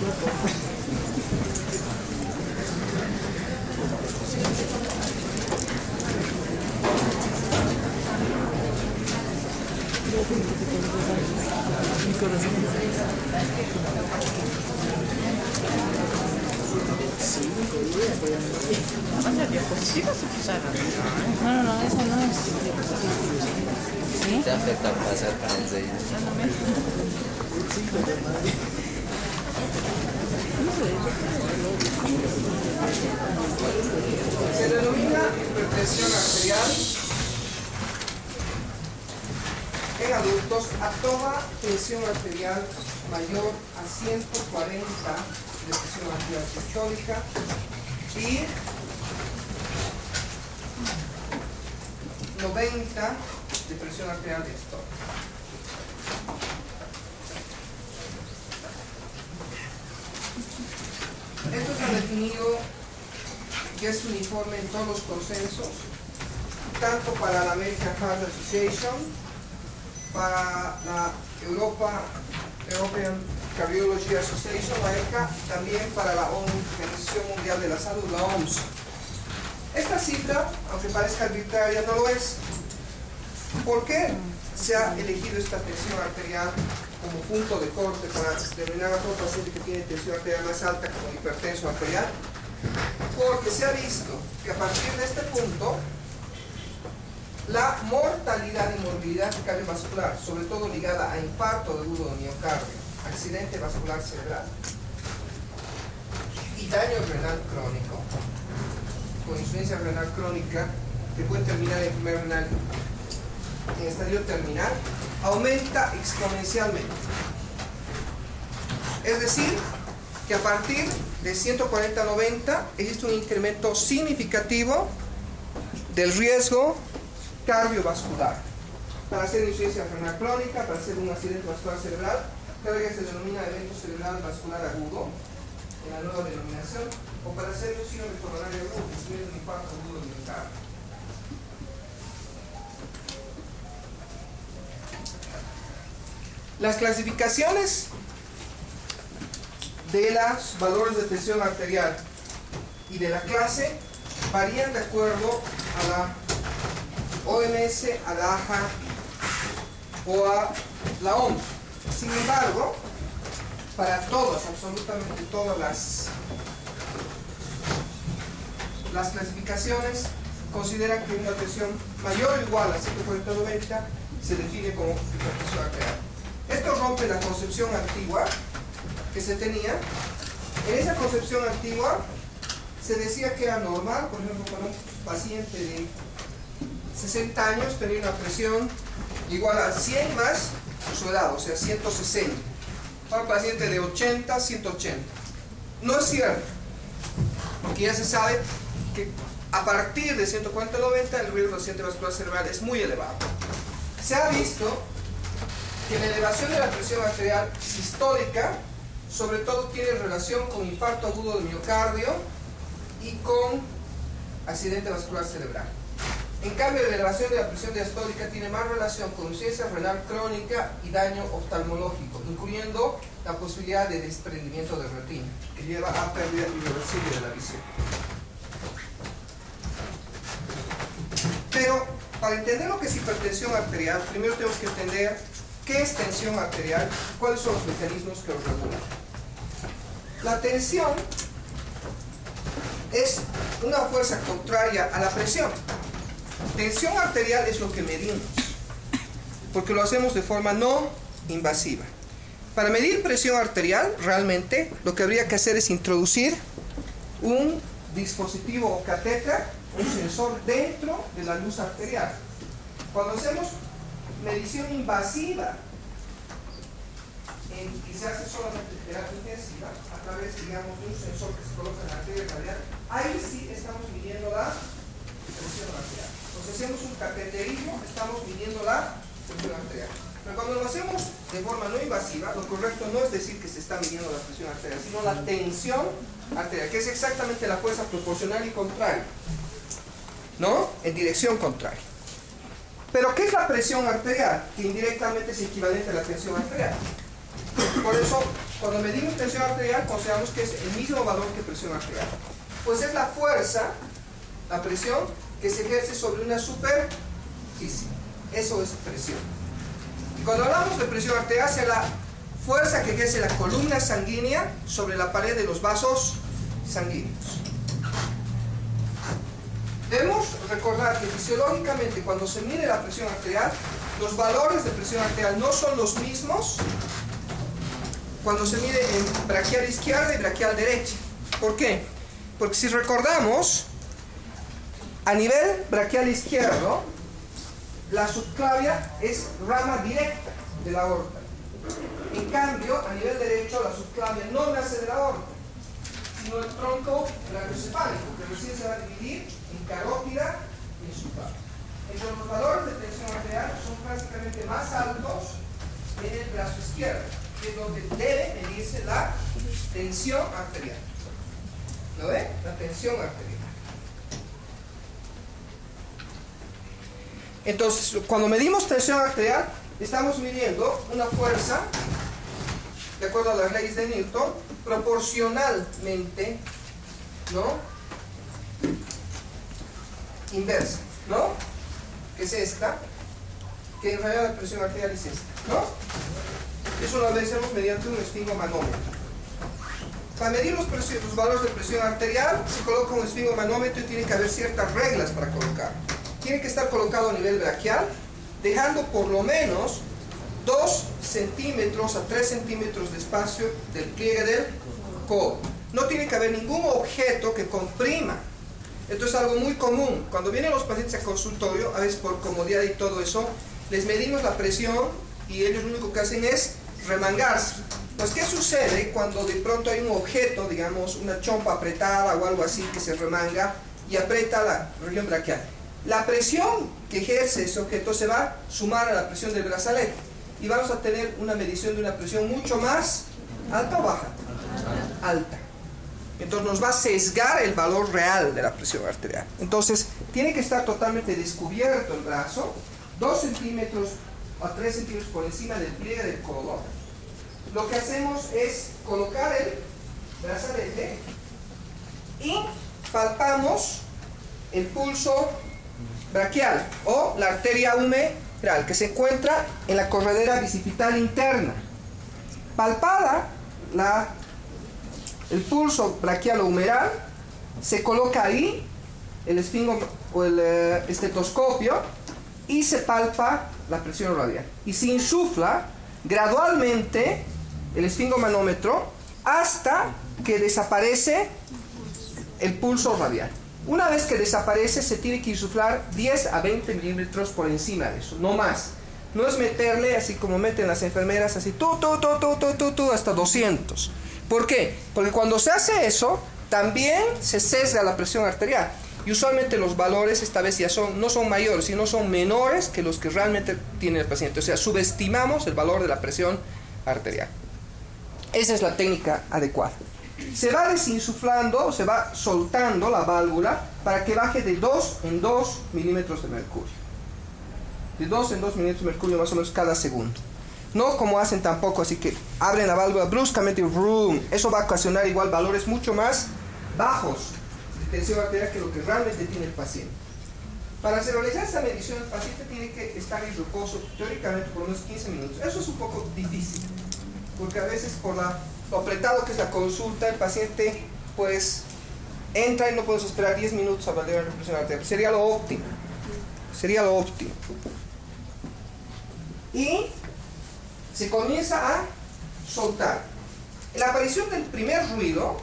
Mi corazón. Sí, diapositivas se usaron. No, eso no es. ¿Sí? Te afecta pasar para enseguida. Se denomina hipertensión arterial en adultos a toda tensión arterial mayor a 140 de presión arterial sistólica y 90 de presión arterial diastólica. Esto se ha definido que es uniforme en todos los consensos, tanto para la American Heart Association, para la European Cardiology Association, la ECA, también para la Organización Mundial de la Salud, la OMS. Esta cifra, aunque parezca arbitraria, no lo es. ¿Por qué se ha elegido esta tensión arterial como punto de corte para determinar a todo paciente que tiene tensión arterial más alta como hipertenso arterial? Porque se ha visto que a partir de este punto la mortalidad y morbilidad cardiovascular, sobre todo ligada a infarto agudo de miocardio, accidente vascular cerebral y daño renal crónico, con insuficiencia renal crónica que puede terminar en enfermedad renal en estadio terminal, aumenta exponencialmente. Es decir, que a partir de 140-90 existe un incremento significativo del riesgo cardiovascular. Para hacer insuficiencia renal crónica, para hacer un accidente vascular cerebral, que se denomina evento cerebral vascular agudo, en la nueva denominación, o para hacer un síndrome coronario agudo, que es un infarto agudo del miocardio. Las clasificaciones de los valores de tensión arterial y de la clase varían de acuerdo a la OMS, a la AHA o a la OMS. Sin embargo, para todos, absolutamente todas las clasificaciones consideran que una tensión mayor o igual a 140-90 se define como hipertensión arterial. Esto rompe la concepción antigua que se tenía. En esa concepción antigua se decía que era normal, por ejemplo, para un paciente de 60 años tenía una presión igual a 100 más su edad, o sea, 160. Para un paciente de 80, 180. No es cierto, porque ya se sabe que a partir de 140-90 el riesgo de accidente vascular cerebral es muy elevado. Se ha visto que la elevación de la presión arterial sistólica sobre todo tiene relación con infarto agudo de miocardio y con accidente vascular cerebral. En cambio, la elevación de la presión diastólica tiene más relación con insuficiencia renal crónica y daño oftalmológico, incluyendo la posibilidad de desprendimiento de retina, que lleva a pérdida irreversible de la visión. Pero, para entender lo que es hipertensión arterial, primero tenemos que entender qué es tensión arterial y cuáles son los mecanismos que lo regulan. La tensión es una fuerza contraria a la presión. Tensión arterial es lo que medimos, porque lo hacemos de forma no invasiva. Para medir presión arterial, realmente lo que habría que hacer es introducir un dispositivo o catéter, un sensor dentro de la luz arterial. Cuando hacemos medición invasiva, que se hace solamente terapia intensiva, a través, digamos, de un sensor que se coloca en la arteria radial, ahí sí estamos midiendo la presión arterial. Entonces hacemos un cateterismo, estamos midiendo la presión arterial. Pero cuando lo hacemos de forma no invasiva, lo correcto no es decir que se está midiendo la presión arterial, sino la tensión arterial, que es exactamente la fuerza proporcional y contraria, ¿no? En dirección contraria. Pero ¿qué es la presión arterial? Que indirectamente es equivalente a la tensión arterial. Por eso cuando medimos presión arterial, consideramos que es el mismo valor que presión arterial. Pues es la fuerza, la presión, que se ejerce sobre una superficie. Eso es presión. Y cuando hablamos de presión arterial, es la fuerza que ejerce la columna sanguínea sobre la pared de los vasos sanguíneos. Debemos recordar que fisiológicamente, cuando se mide la presión arterial, los valores de presión arterial no son los mismos cuando se mide en braquial izquierda y braquial derecha. ¿Por qué? Porque si recordamos, a nivel braquial izquierdo, la subclavia es rama directa de la aorta. En cambio, a nivel derecho, la subclavia no nace de la aorta, sino el tronco brachiocefálico, que recién se va a dividir en carótida y en subclavia. Entonces, los valores de tensión arterial son prácticamente más altos en el brazo izquierdo, que es donde debe medirse la tensión arterial. ¿Lo ve? La tensión arterial. Entonces, cuando medimos tensión arterial, estamos midiendo una fuerza, de acuerdo a las leyes de Newton, proporcionalmente, ¿no?, inversa, ¿no?, que es esta, que en realidad la presión arterial es esta, ¿no? Eso lo hacemos mediante un esfingomanómetro. Para medir los valores de presión arterial, se coloca un esfingomanómetro y tiene que haber ciertas reglas para colocar. Tiene que estar colocado a nivel braquial, dejando por lo menos 2 centímetros a 3 centímetros de espacio del pliegue del codo. No tiene que haber ningún objeto que comprima. Esto es algo muy común. Cuando vienen los pacientes al consultorio, a veces por comodidad y todo eso, les medimos la presión y ellos lo único que hacen es remangarse. Pues, ¿qué sucede cuando de pronto hay un objeto, digamos, una chompa apretada o algo así que se remanga y aprieta la región braquial? La presión que ejerce ese objeto se va a sumar a la presión del brazalete y vamos a tener una medición de una presión mucho más alta o baja. Alta. Entonces nos va a sesgar el valor real de la presión arterial. Entonces tiene que estar totalmente descubierto el brazo, 2 centímetros a 3 centímetros por encima del pliegue del codo. Lo que hacemos es colocar el brazalete y palpamos el pulso braquial o la arteria humeral que se encuentra en la corredera bicipital interna. Palpada el pulso braquial o humeral, se coloca ahí el estetoscopio y se palpa la presión radial y se insufla gradualmente el esfingomanómetro hasta que desaparece el pulso radial. Una vez que desaparece, se tiene que insuflar 10 a 20 milímetros por encima de eso, no más. No es meterle así como meten las enfermeras, así hasta 200. ¿Por qué? Porque cuando se hace eso, también se sesga la presión arterial. Y usualmente los valores esta vez ya no son mayores, sino son menores que los que realmente tiene el paciente. O sea, subestimamos el valor de la presión arterial. Esa es la técnica adecuada. Se va desinsuflando, se va soltando la válvula para que baje de 2 en 2 milímetros de mercurio. De 2 en 2 milímetros de mercurio más o menos cada segundo. No como hacen tampoco, así que abren la válvula bruscamente y ¡rum! Eso va a ocasionar igual valores mucho más bajos de tensión arterial que lo que realmente tiene el paciente. Para realizar esta medición, el paciente tiene que estar en reposo teóricamente por unos 15 minutos. Eso es un poco difícil, porque a veces por lo apretado que es la consulta, el paciente pues entra y no podemos esperar 10 minutos a validar la presión arterial. Sería lo óptimo. Sería lo óptimo. Y se comienza a soltar. La aparición del primer ruido,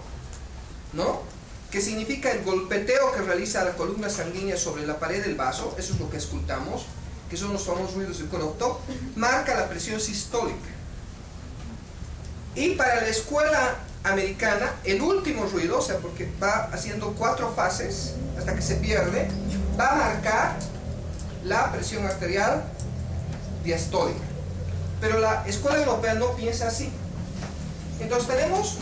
¿no?, que significa el golpeteo que realiza la columna sanguínea sobre la pared del vaso, eso es lo que escuchamos, que son los famosos ruidos del Korotov, marca la presión sistólica. Y para la escuela americana, el último ruido, o sea, porque va haciendo 4 fases hasta que se pierde, va a marcar la presión arterial diastólica. Pero la escuela europea no piensa así. Entonces tenemos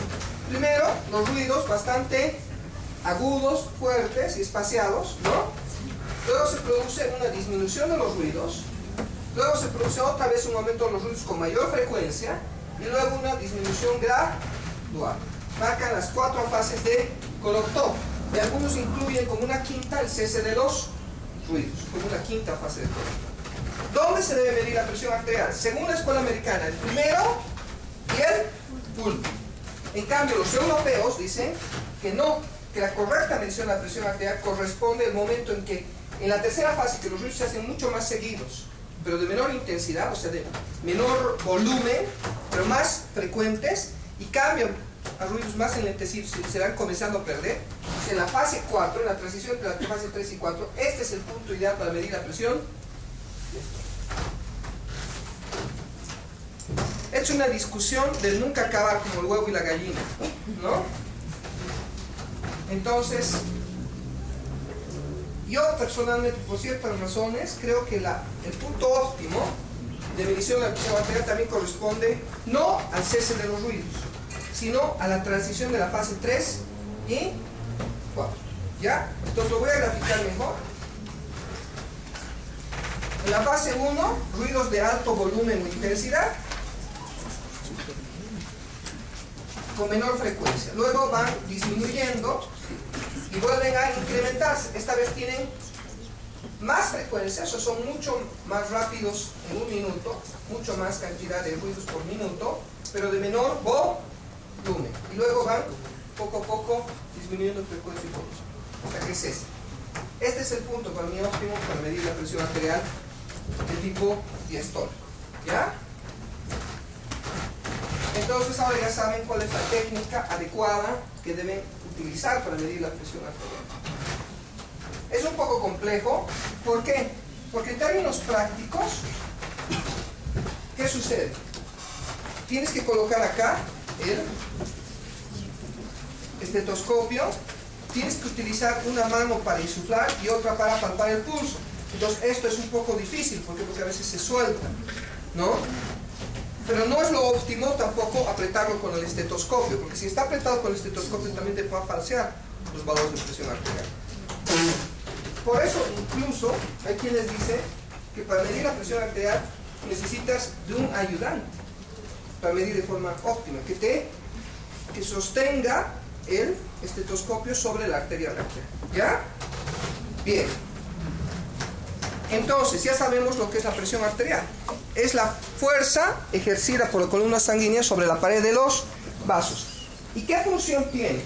primero los ruidos bastante agudos, fuertes y espaciados, ¿no? Luego se produce una disminución de los ruidos. Luego se produce otra vez un aumento de los ruidos con mayor frecuencia. y luego una disminución gradual. Marcan las 4 fases de Kolokov. Y algunos incluyen como una quinta el cese de los ruidos, como una quinta fase de Kolokov. ¿Dónde se debe medir la presión arterial? Según la escuela americana, el primero y el último. En cambio, los europeos dicen que no, que la correcta medición de la presión arterial corresponde al momento en que, en la tercera fase, que los ruidos se hacen mucho más seguidos, pero de menor intensidad, o sea, de menor volumen, pero más frecuentes, y cambian a ruidos más enlentecidos y se van comenzando a perder. Pues en la fase 4, en la transición entre la fase 3 y 4, este es el punto ideal para medir la presión. Es una discusión del nunca acabar, como el huevo y la gallina, ¿no? Entonces, yo personalmente, por ciertas razones, creo que el punto óptimo de medición de la presión arterial también corresponde no al cese de los ruidos, sino a la transición de la fase 3 y 4. ¿Ya? Entonces lo voy a graficar mejor. En la fase 1, ruidos de alto volumen o intensidad, con menor frecuencia. Luego van disminuyendo y vuelven a incrementarse. Esta vez tienen más frecuencia, o sea, son mucho más rápidos en un minuto, mucho más cantidad de ruidos por minuto, pero de menor volumen. Y luego van poco a poco disminuyendo frecuencia y volumen, hasta que cese. Este es el punto para mí óptimo para medir la presión arterial de tipo diastólico. ¿Ya? Entonces ahora ya saben cuál es la técnica adecuada que deben utilizar para medir la presión arterial. Es un poco complejo. ¿Por qué? Porque en términos prácticos, ¿qué sucede? Tienes que colocar acá el estetoscopio, tienes que utilizar una mano para insuflar y otra para palpar el pulso. Entonces esto es un poco difícil porque a veces se suelta, ¿no? Pero no es lo óptimo tampoco apretarlo con el estetoscopio, porque si está apretado con el estetoscopio también te va a falsear los valores de presión arterial. Por eso incluso hay quienes dicen que para medir la presión arterial necesitas de un ayudante para medir de forma óptima, que sostenga el estetoscopio sobre la arteria recta. ¿Ya? Bien. Entonces, ya sabemos lo que es la presión arterial. Es la fuerza ejercida por la columna sanguínea sobre la pared de los vasos. ¿Y qué función tiene?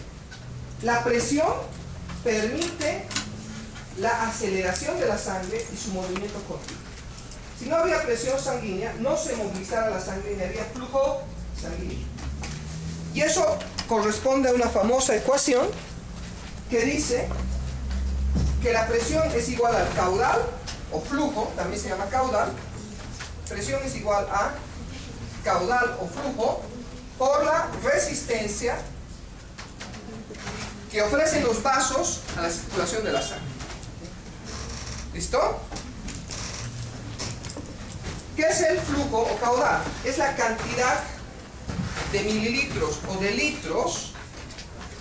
La presión permite la aceleración de la sangre y su movimiento continuo. Si no había presión sanguínea, no se movilizara la sangre ni había flujo sanguíneo. Y eso corresponde a una famosa ecuación que dice que la presión es igual al caudal, o flujo, también se llama caudal. Presión es igual a caudal o flujo por la resistencia que ofrecen los vasos a la circulación de la sangre. ¿Listo? ¿Qué es el flujo o caudal? Es la cantidad de mililitros o de litros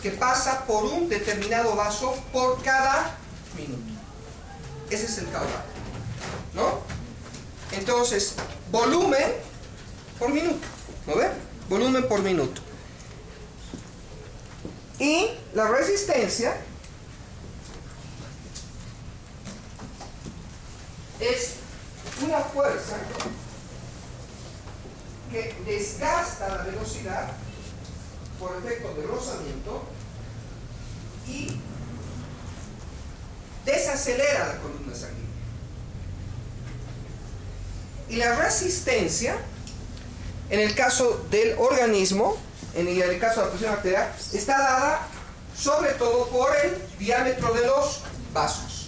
que pasa por un determinado vaso por cada minuto. Ese es el caudal, ¿no? Entonces, volumen por minuto, ¿no ven? Volumen por minuto. Y la resistencia es una fuerza que desgasta la velocidad por efecto de rozamiento y desacelera la columna sanguínea. Y la resistencia, en el caso del organismo, en el caso de la presión arterial, está dada sobre todo por el diámetro de los vasos.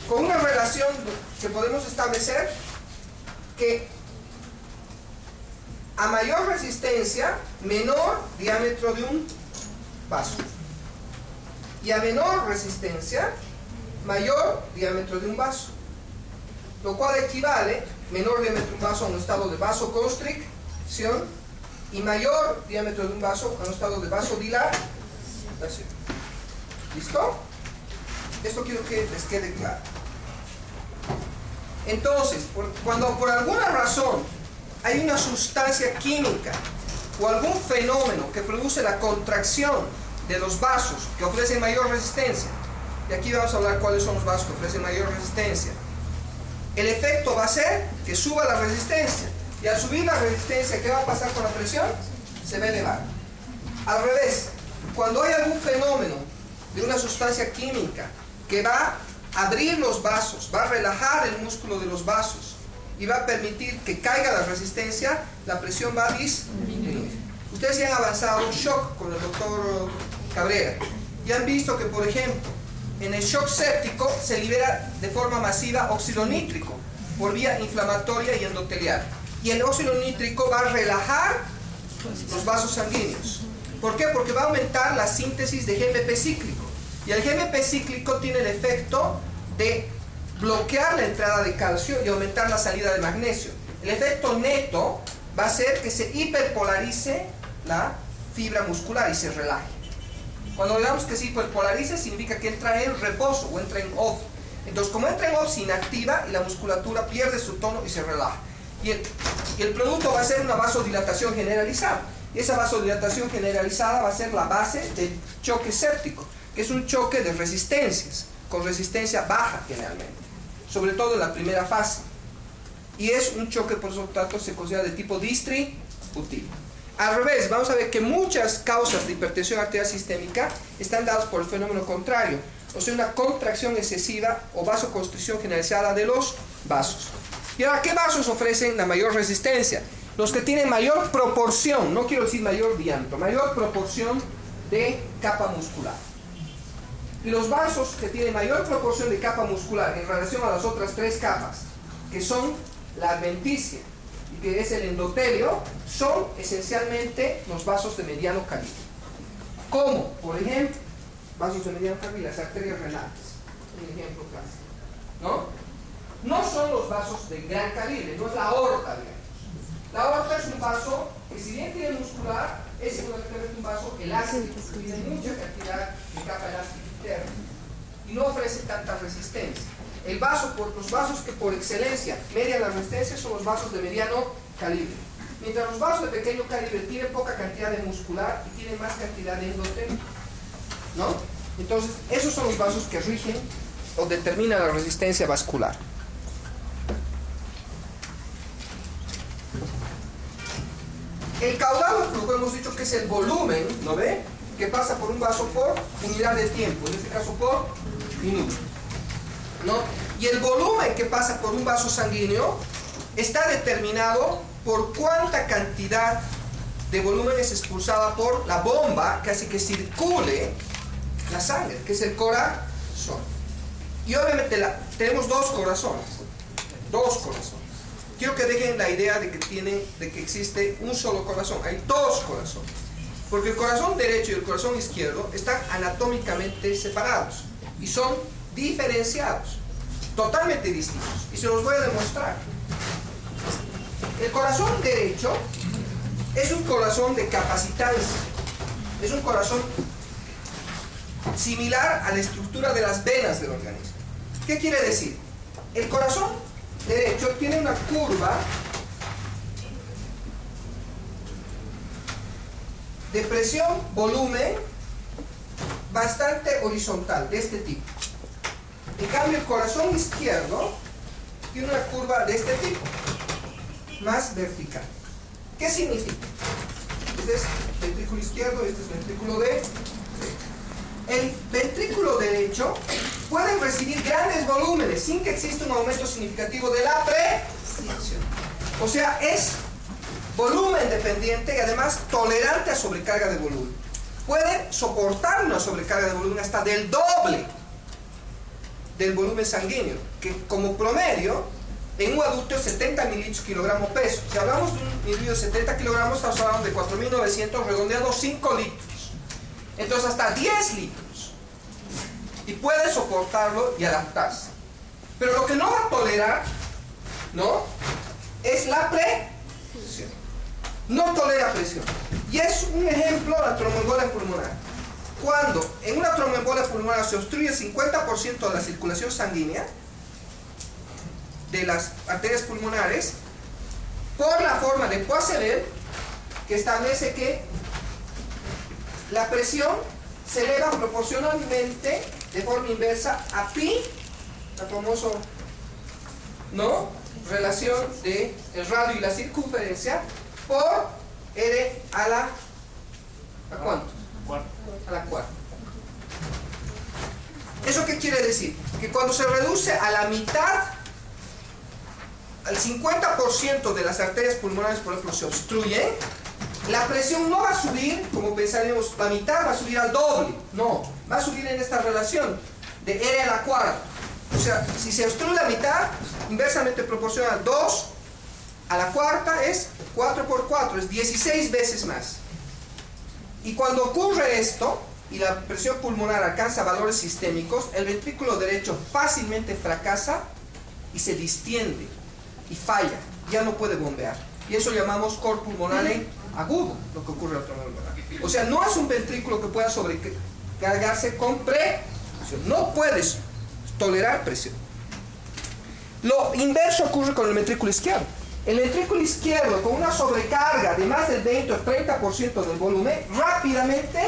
Con una relación que podemos establecer que a mayor resistencia, menor diámetro de un vaso. Y a menor resistencia, mayor diámetro de un vaso. Lo cual equivale, menor diámetro de un vaso a un estado de vasoconstricción y mayor diámetro de un vaso a un estado de vasodilatación. ¿Listo? Esto quiero que les quede claro. Entonces, cuando por alguna razón hay una sustancia química o algún fenómeno que produce la contracción de los vasos que ofrecen mayor resistencia, y aquí vamos a hablar cuáles son los vasos que ofrecen mayor resistencia, el efecto va a ser que suba la resistencia, y al subir la resistencia, ¿qué va a pasar con la presión? Se va a elevar. Al revés, cuando hay algún fenómeno de una sustancia química que va a abrir los vasos, va a relajar el músculo de los vasos y va a permitir que caiga la resistencia, la presión va a disminuir. Ustedes ya han avanzado un shock con el doctor Cabrera y han visto que, por ejemplo, en el shock séptico se libera de forma masiva óxido nítrico por vía inflamatoria y endotelial. Y el óxido nítrico va a relajar los vasos sanguíneos. ¿Por qué? Porque va a aumentar la síntesis de GMP cíclico. Y el GMP cíclico tiene el efecto de bloquear la entrada de calcio y aumentar la salida de magnesio. El efecto neto va a ser que se hiperpolarice la fibra muscular y se relaje. Cuando digamos que se hiperpolarice, significa que entra en reposo o entra en off. Entonces, como entra en off, se inactiva y la musculatura pierde su tono y se relaja. Y el producto va a ser una vasodilatación generalizada. Y esa vasodilatación generalizada va a ser la base del choque séptico, que es un choque de resistencias, con resistencia baja generalmente, sobre todo en la primera fase. Y es un choque, por eso tanto, se considera de tipo distributivo. Al revés, vamos a ver que muchas causas de hipertensión arterial sistémica están dadas por el fenómeno contrario, o sea, una contracción excesiva o vasoconstricción generalizada de los vasos. Y ahora, ¿qué vasos ofrecen la mayor resistencia? Los que tienen mayor proporción, no quiero decir mayor diámetro, mayor proporción de capa muscular. Y los vasos que tienen mayor proporción de capa muscular en relación a las otras tres capas, que son la adventicia y que es el endotelio, son esencialmente los vasos de mediano calibre. Como, por ejemplo, vasos de mediano calibre, las arterias renales, un ejemplo clásico, ¿no? No son los vasos de gran calibre, no es la aorta, digamos. La aorta es un vaso que, si bien tiene muscular, es seguramente un vaso elástico, que tiene mucha cantidad de capa elástica interna y no ofrece tanta resistencia. Los vasos que por excelencia median la resistencia son los vasos de mediano calibre. Mientras los vasos de pequeño calibre tienen poca cantidad de muscular y tienen más cantidad de endotelio, ¿no? Entonces, esos son los vasos que rigen o determinan la resistencia vascular. El caudal de flujo hemos dicho que es el volumen, ¿no ve?, que pasa por un vaso por unidad de tiempo, en este caso por minuto, ¿no? Y el volumen que pasa por un vaso sanguíneo está determinado por cuánta cantidad de volumen es expulsada por la bomba que hace que circule la sangre, que es el corazón. Y obviamente tenemos dos corazones. Quiero que dejen la idea de que existe un solo corazón. Hay dos corazones. Porque el corazón derecho y el corazón izquierdo están anatómicamente separados y son diferenciados, totalmente distintos. Y se los voy a demostrar. El corazón derecho es un corazón de capacitancia. Es un corazón similar a la estructura de las venas del organismo. ¿Qué quiere decir? El corazón derecho tiene una curva de presión, volumen, bastante horizontal, de este tipo. En cambio, el corazón izquierdo tiene una curva de este tipo, más vertical. ¿Qué significa? Este es ventrículo izquierdo, este es ventrículo derecho. El ventrículo derecho puede recibir grandes volúmenes sin que exista un aumento significativo de la presión. O sea, es volumen dependiente y además tolerante a sobrecarga de volumen. Puede soportar una sobrecarga de volumen hasta del doble del volumen sanguíneo, que como promedio en un adulto es 70 mililitros kilogramo peso. Si hablamos de un individuo de 70 kilogramos, estamos hablando de 4.900 redondeados 5 litros. Entonces hasta 10 litros. Y puede soportarlo y adaptarse. Pero lo que no va a tolerar, ¿no?, es la presión. No tolera presión. Y es un ejemplo la tromboembolia pulmonar. Cuando en una tromboembolia pulmonar se obstruye el 50% de la circulación sanguínea de las arterias pulmonares, por la forma de Poiseuille, que establece que la presión se eleva proporcionalmente de forma inversa a pi, la famosa, ¿no?, relación de el radio y la circunferencia, por r a la ¿a cuánto? A la cuarta. ¿Eso qué quiere decir? Que cuando se reduce a la mitad, al 50% de las arterias pulmonares, por ejemplo, se obstruyen, la presión no va a subir, como pensaríamos, la mitad va a subir al doble. No, va a subir en esta relación de r a la cuarta. O sea, si se obstruye la mitad, inversamente proporcional 2 a la cuarta es 4 por 4, es 16 veces más. Y cuando ocurre esto, y la presión pulmonar alcanza valores sistémicos, el ventrículo derecho fácilmente fracasa y se distiende y falla, ya no puede bombear. Y eso llamamos cor pulmonare agudo, lo que ocurre al otro lado. O sea, no es un ventrículo que pueda sobrecargarse con presión, no puedes tolerar presión. Lo inverso ocurre con el ventrículo izquierdo. El ventrículo izquierdo, con una sobrecarga de más del 20 o 30% del volumen, rápidamente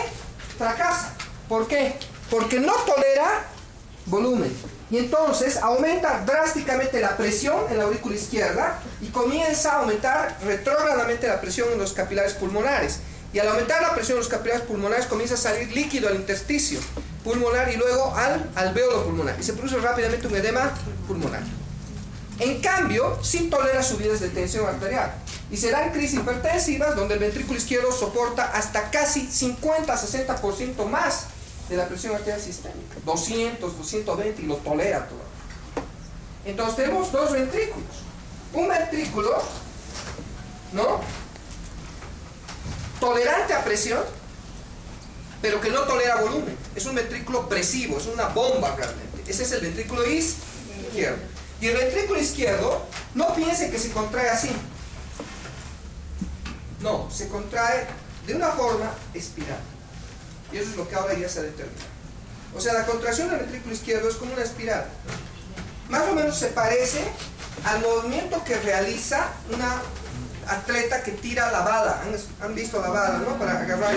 fracasa. ¿Por qué? Porque no tolera volumen. Y entonces aumenta drásticamente la presión en la aurícula izquierda y comienza a aumentar retrógradamente la presión en los capilares pulmonares. Y al aumentar la presión en los capilares pulmonares comienza a salir líquido al intersticio pulmonar y luego al alvéolo pulmonar. Y se produce rápidamente un edema pulmonar. En cambio, sí tolera subidas de tensión arterial. Y se dan crisis hipertensivas donde el ventrículo izquierdo soporta hasta casi 50-60% más de la presión arterial sistémica. 200, 220 y lo tolera todo. Entonces tenemos dos ventrículos. Un ventrículo, ¿no?, tolerante a presión, pero que no tolera volumen. Es un ventrículo presivo, es una bomba realmente. Ese es el ventrículo izquierdo. Y el ventrículo izquierdo, no piense que se contrae así. No, se contrae de una forma espiral. Y eso es lo que ahora ya se ha determinado. O sea, la contracción del ventrículo izquierdo es como una espiral. Más o menos se parece al movimiento que realiza una atleta que tira la bala. Han visto la bala, ¿no? Para agarrar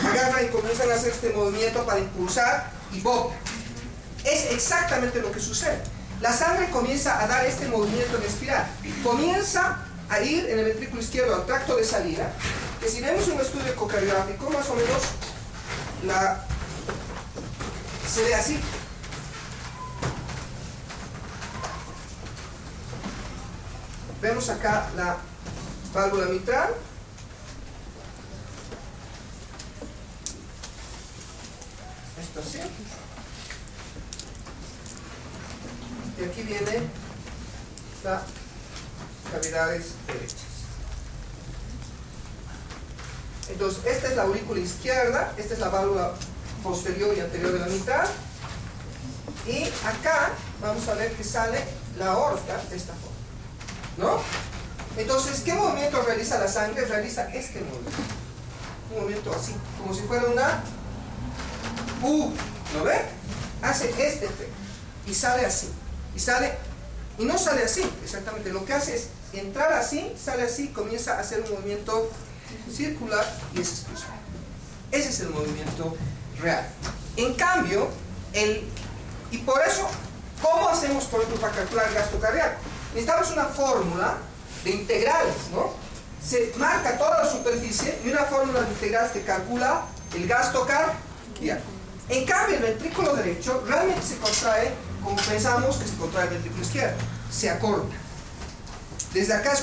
agarra y comienzan a hacer este movimiento para impulsar y bota. Es exactamente lo que sucede. La sangre comienza a dar este movimiento en espiral. Comienza a ir en el ventrículo izquierdo al tracto de salida, que si vemos un estudio ecocardiográfico, más o menos se ve así. Vemos acá la válvula mitral. Esto así. Y aquí viene las cavidades derechas. Entonces, esta es la aurícula izquierda, esta es la válvula posterior y anterior de la mitad. Y acá vamos a ver que sale la aorta de esta forma, ¿no? Entonces, ¿qué movimiento realiza la sangre? Realiza este movimiento. Un movimiento así, como si fuera una U, ¿lo ve? Hace este efecto y sale así. Y no sale así, exactamente. Lo que hace es entrar así, sale así, comienza a hacer un movimiento circular y es explosivo. Ese es el movimiento real. En cambio, y por eso, ¿cómo hacemos, por ejemplo, para calcular el gasto cardíaco? Necesitamos una fórmula de integrales, ¿no? Se marca toda la superficie y una fórmula de integrales que calcula el gasto cardíaco. En cambio, el ventrículo derecho realmente se contrae como pensamos que se contrae el ventrículo izquierdo. Se acorta. Desde acá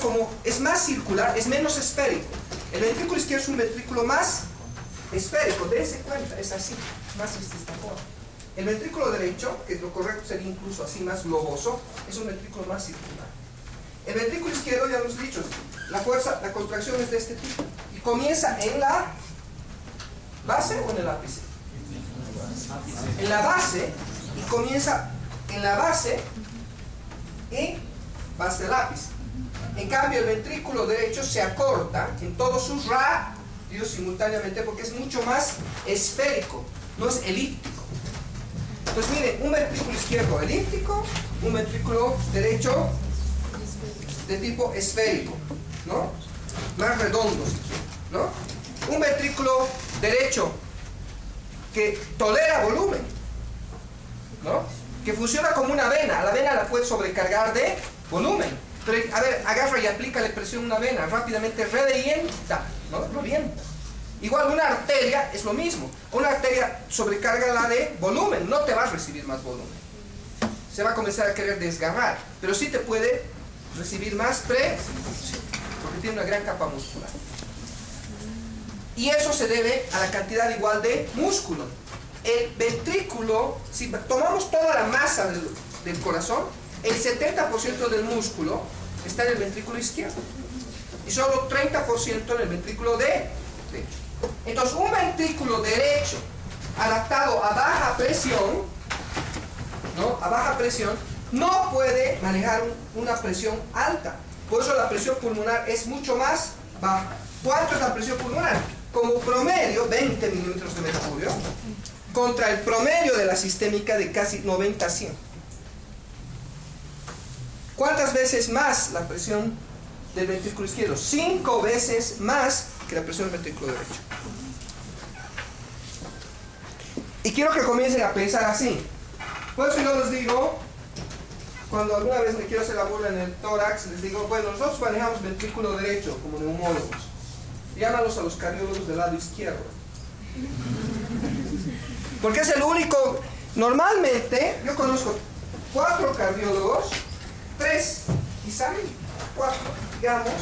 es más circular, es menos esférico. El ventrículo izquierdo es un ventrículo más esférico, dése cuenta, es así, más de esta forma. El ventrículo derecho, que es lo correcto sería incluso así más globoso, es un ventrículo más circular. El ventrículo izquierdo, ya lo hemos dicho, la contracción es de este tipo. Y comienza en la base o en el ápice. En la base, y comienza en la base y va hasta el ápice. En cambio, el ventrículo derecho se acorta en todos sus radios simultáneamente porque es mucho más esférico, no es elíptico. Entonces, miren, un ventrículo izquierdo elíptico, un ventrículo derecho de tipo esférico, ¿no? Más redondo, si quiere, ¿no? Un ventrículo derecho que tolera volumen, ¿no? Que funciona como una vena. La vena la puedes sobrecargar de volumen. Pero, a ver, agarra y aplícale presión a una vena, rápidamente revienta, ¿no? Revienta. Igual una arteria es lo mismo. Una arteria sobrecárgala de volumen, no te vas a recibir más volumen. Se va a comenzar a querer desgarrar, pero sí te puede recibir más presión, porque tiene una gran capa muscular. Y eso se debe a la cantidad igual de músculo. El ventrículo, si tomamos toda la masa del corazón, el 70% del músculo está en el ventrículo izquierdo y solo 30% en el ventrículo derecho. Entonces, un ventrículo derecho adaptado a baja presión, ¿no? A baja presión, no puede manejar una presión alta. Por eso la presión pulmonar es mucho más baja. ¿Cuánto es la presión pulmonar? Como promedio, 20 milímetros de mercurio, contra el promedio de la sistémica de casi 90 a 100. ¿Cuántas veces más la presión del ventrículo izquierdo? 5 veces más que la presión del ventrículo derecho. Y quiero que comiencen a pensar así. Por eso yo les digo, cuando alguna vez me quiero hacer la burla en el tórax, les digo, bueno, nosotros manejamos ventrículo derecho como neumólogos. Llámalos a los cardiólogos del lado izquierdo. Porque es el único. Normalmente, yo conozco 4 cardiólogos, 3, quizá 4, digamos.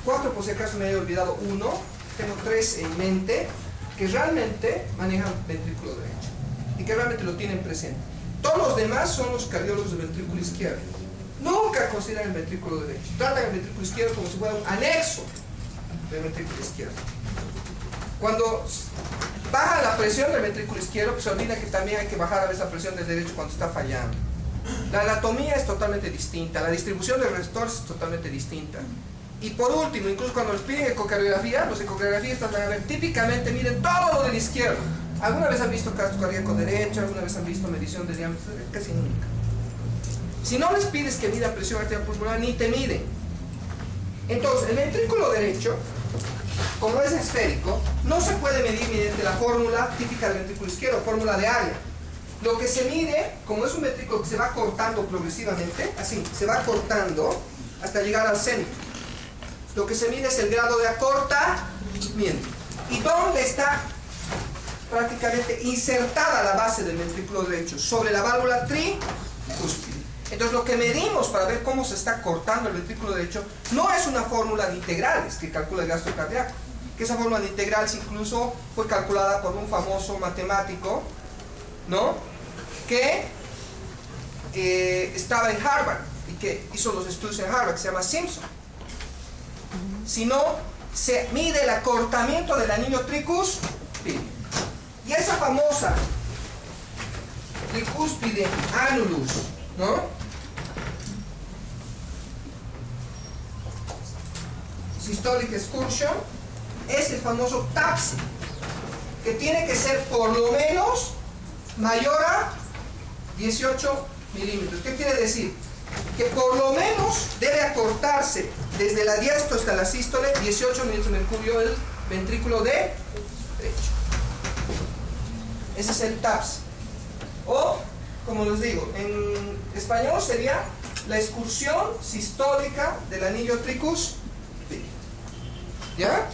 4 por si acaso me he olvidado uno. Tengo 3 en mente que realmente manejan ventrículo derecho y que realmente lo tienen presente. Todos los demás son los cardiólogos del ventrículo izquierdo. Nunca consideran el ventrículo derecho. Tratan el ventrículo izquierdo como si fuera un anexo del ventrículo izquierdo. Cuando baja la presión del ventrículo izquierdo, pues se olvida que también hay que bajar a veces la presión del derecho cuando está fallando. La anatomía es totalmente distinta, la distribución de receptores es totalmente distinta. Y por último, incluso cuando les piden ecocardiografía, los ecocardiografistas van a ver, típicamente miden todo lo del izquierdo. ¿Alguna vez han visto gasto cardíaco derecho? ¿Alguna vez han visto medición de diámetro? Casi nunca. Si no les pides que mida presión arterial pulmonar, ni te miden. Entonces, el ventrículo derecho, como es esférico, no se puede medir mediante la fórmula típica del ventrículo izquierdo, fórmula de área. Lo que se mide, como es un ventrículo que se va cortando progresivamente, así, se va cortando hasta llegar al centro. Lo que se mide es el grado de acortamiento. ¿Y dónde está prácticamente insertada la base del ventrículo derecho? Sobre la válvula tricúspide. Entonces lo que medimos para ver cómo se está cortando el ventrículo derecho no es una fórmula de integrales que calcula el gasto cardíaco, que esa fórmula de integrales incluso fue calculada por un famoso matemático, ¿no? Que estaba en Harvard y que hizo los estudios en Harvard, que se llama Simpson. Sino se mide el acortamiento del anillo tricúspide. Y esa famosa tricúspide annulus, ¿no? Systolic excursion es el famoso TAPS, que tiene que ser por lo menos mayor a 18 milímetros. ¿Qué quiere decir? Que por lo menos debe acortarse desde la diástole hasta la sístole 18 milímetros de mercurio el ventrículo derecho. Ese es el TAPS. O, como les digo, en español sería la excursión sistólica del anillo tricúspide. ¿Ya?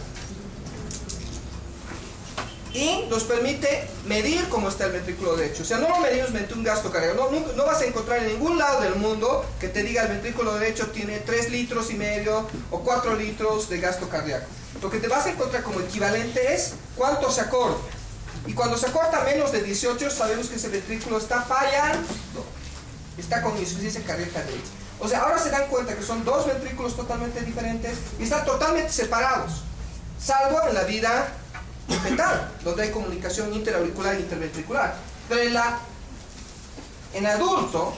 Y nos permite medir cómo está el ventrículo derecho. O sea, no lo medimos mediante un gasto cardíaco. No vas a encontrar en ningún lado del mundo que te diga el ventrículo derecho tiene 3,5 litros o 4 litros de gasto cardíaco. Lo que te vas a encontrar como equivalente es cuánto se acorta. Y cuando se acorta menos de 18, sabemos que ese ventrículo está fallando. Está con insuficiencia cardíaca derecha. O sea, ahora se dan cuenta que son dos ventrículos totalmente diferentes y están totalmente separados. Salvo en la vida fetal, donde hay comunicación interauricular e interventricular. Pero en adulto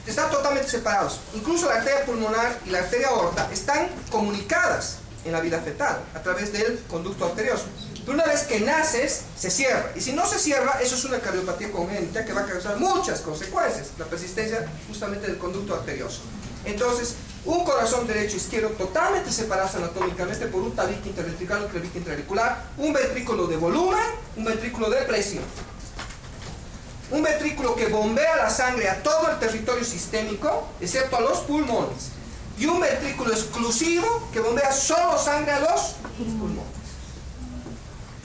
están totalmente separados. Incluso la arteria pulmonar y la arteria aorta están comunicadas en la vida fetal a través del conducto arterioso. Pero una vez que naces, se cierra. Y si no se cierra, eso es una cardiopatía congénita que va a causar muchas consecuencias. La persistencia justamente del conducto arterioso. Entonces, un corazón derecho e izquierdo totalmente separados anatómicamente por un tabique interventricular, un tabique intraauricular, un ventrículo de volumen, un ventrículo de presión. Un ventrículo que bombea la sangre a todo el territorio sistémico, excepto a los pulmones. Y un ventrículo exclusivo que bombea solo sangre a los pulmones,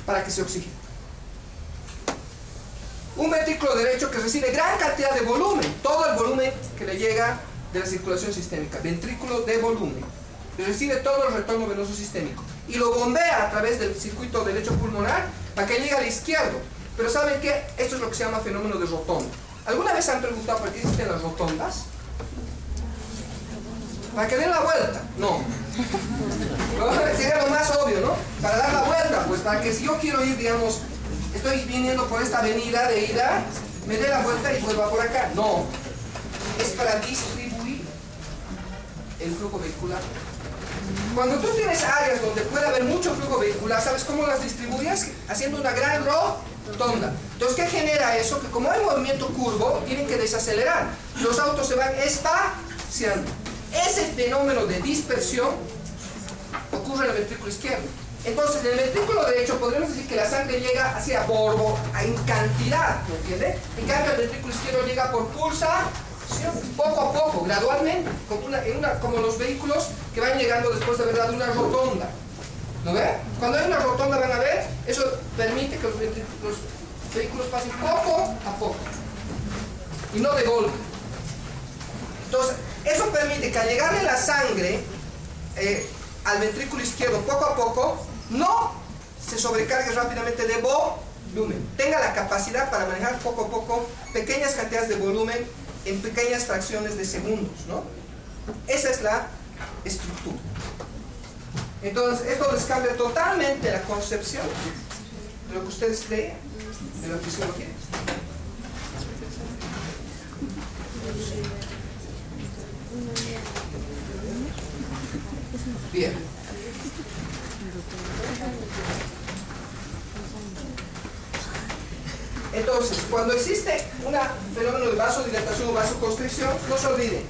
para que se oxigene. Un ventrículo derecho que recibe gran cantidad de volumen, todo el volumen que le llega de la circulación sistémica, ventrículo de volumen, recibe todo el retorno venoso sistémico y lo bombea a través del circuito derecho pulmonar para que llegue al izquierdo. Pero ¿saben qué? Esto es lo que se llama fenómeno de rotonda. ¿Alguna vez han preguntado por qué existen las rotondas? ¿Para que den la vuelta? No. Sería lo más obvio, ¿no? Para dar la vuelta, pues para que si yo quiero ir, digamos, estoy viniendo por esta avenida de ida, me dé la vuelta y vuelva por acá. No. Es para distribuir el flujo vehicular. Cuando tú tienes áreas donde puede haber mucho flujo vehicular, ¿sabes cómo las distribuyes? Haciendo una gran rotonda. Entonces, ¿qué genera eso? Que como hay movimiento curvo, tienen que desacelerar. Los autos se van espaciando. Ese fenómeno de dispersión ocurre en el ventrículo izquierdo. Entonces, en el ventrículo derecho podríamos decir que la sangre llega hacia borbo, en cantidad, ¿me entiende? En cambio, el ventrículo izquierdo llega por pulsación, poco a poco, gradualmente, como los vehículos que van llegando después de haber dado una rotonda. ¿Lo ven? Cuando hay una rotonda van a ver, eso permite que los vehículos pasen poco a poco y no de golpe. Entonces, eso permite que al llegarle la sangre al ventrículo izquierdo poco a poco, no se sobrecargue rápidamente de volumen, tenga la capacidad para manejar poco a poco pequeñas cantidades de volumen en pequeñas fracciones de segundos, ¿no? Esa es la estructura. Entonces, esto les cambia totalmente la concepción de lo que ustedes creen de la fisiología. Bien. Entonces, cuando existe un fenómeno de vasodilatación o vasoconstricción, no se olviden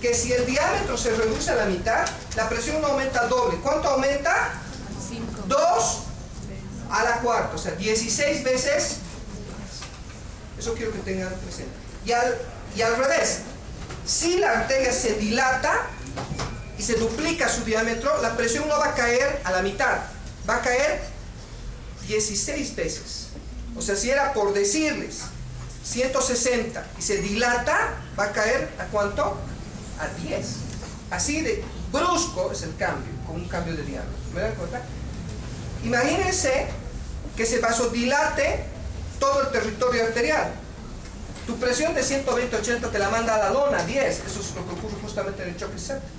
que si el diámetro se reduce a la mitad, la presión no aumenta doble. ¿Cuánto aumenta? 2 a la cuarta, o sea, 16 veces. Eso quiero que tengan presente. Y al revés, si la arteria se dilata y se duplica su diámetro, la presión no va a caer a la mitad, va a caer 16 veces. O sea, si era por decirles 160 y se dilata, va a caer ¿a cuánto? A 10. Así de brusco es el cambio, con un cambio de diámetro. ¿Me dan cuenta? Imagínense que se vasodilate todo el territorio arterial. Tu presión de 120-80 te la manda a la lona, 10. Eso es lo que ocurre justamente en el choque séptico.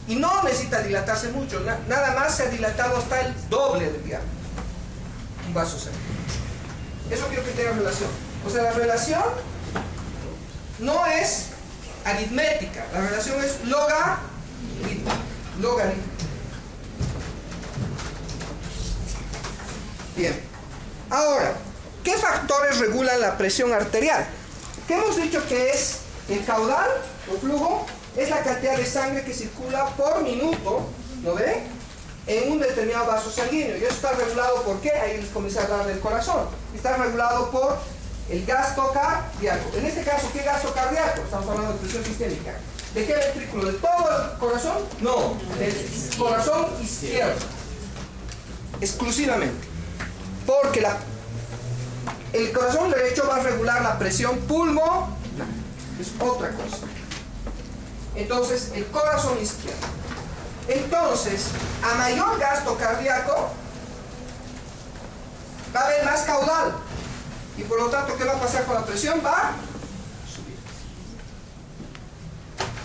Y no necesita dilatarse mucho, nada más se ha dilatado hasta el doble del diámetro. Un vaso séptico. Eso quiero que tengan relación. O sea, la relación no es aritmética, la relación es logarítmica. Bien. Ahora, ¿qué factores regulan la presión arterial? ¿Qué hemos dicho que es el caudal o flujo? Es la cantidad de sangre que circula por minuto, ¿lo ven? En un determinado vaso sanguíneo. Y eso está regulado por qué, ahí les comencé a hablar del corazón. Está regulado por el gasto cardíaco. En este caso, ¿qué gasto cardíaco? Estamos hablando de presión sistémica. ¿De qué ventrículo? ¿De todo el corazón? No, del corazón izquierdo. Exclusivamente. Porque el corazón derecho va a regular la presión pulmonar. Es otra cosa. Entonces, el corazón izquierdo. Entonces, a mayor gasto cardíaco, va a haber más caudal. Y por lo tanto, ¿qué va a pasar con la presión? Va a subir.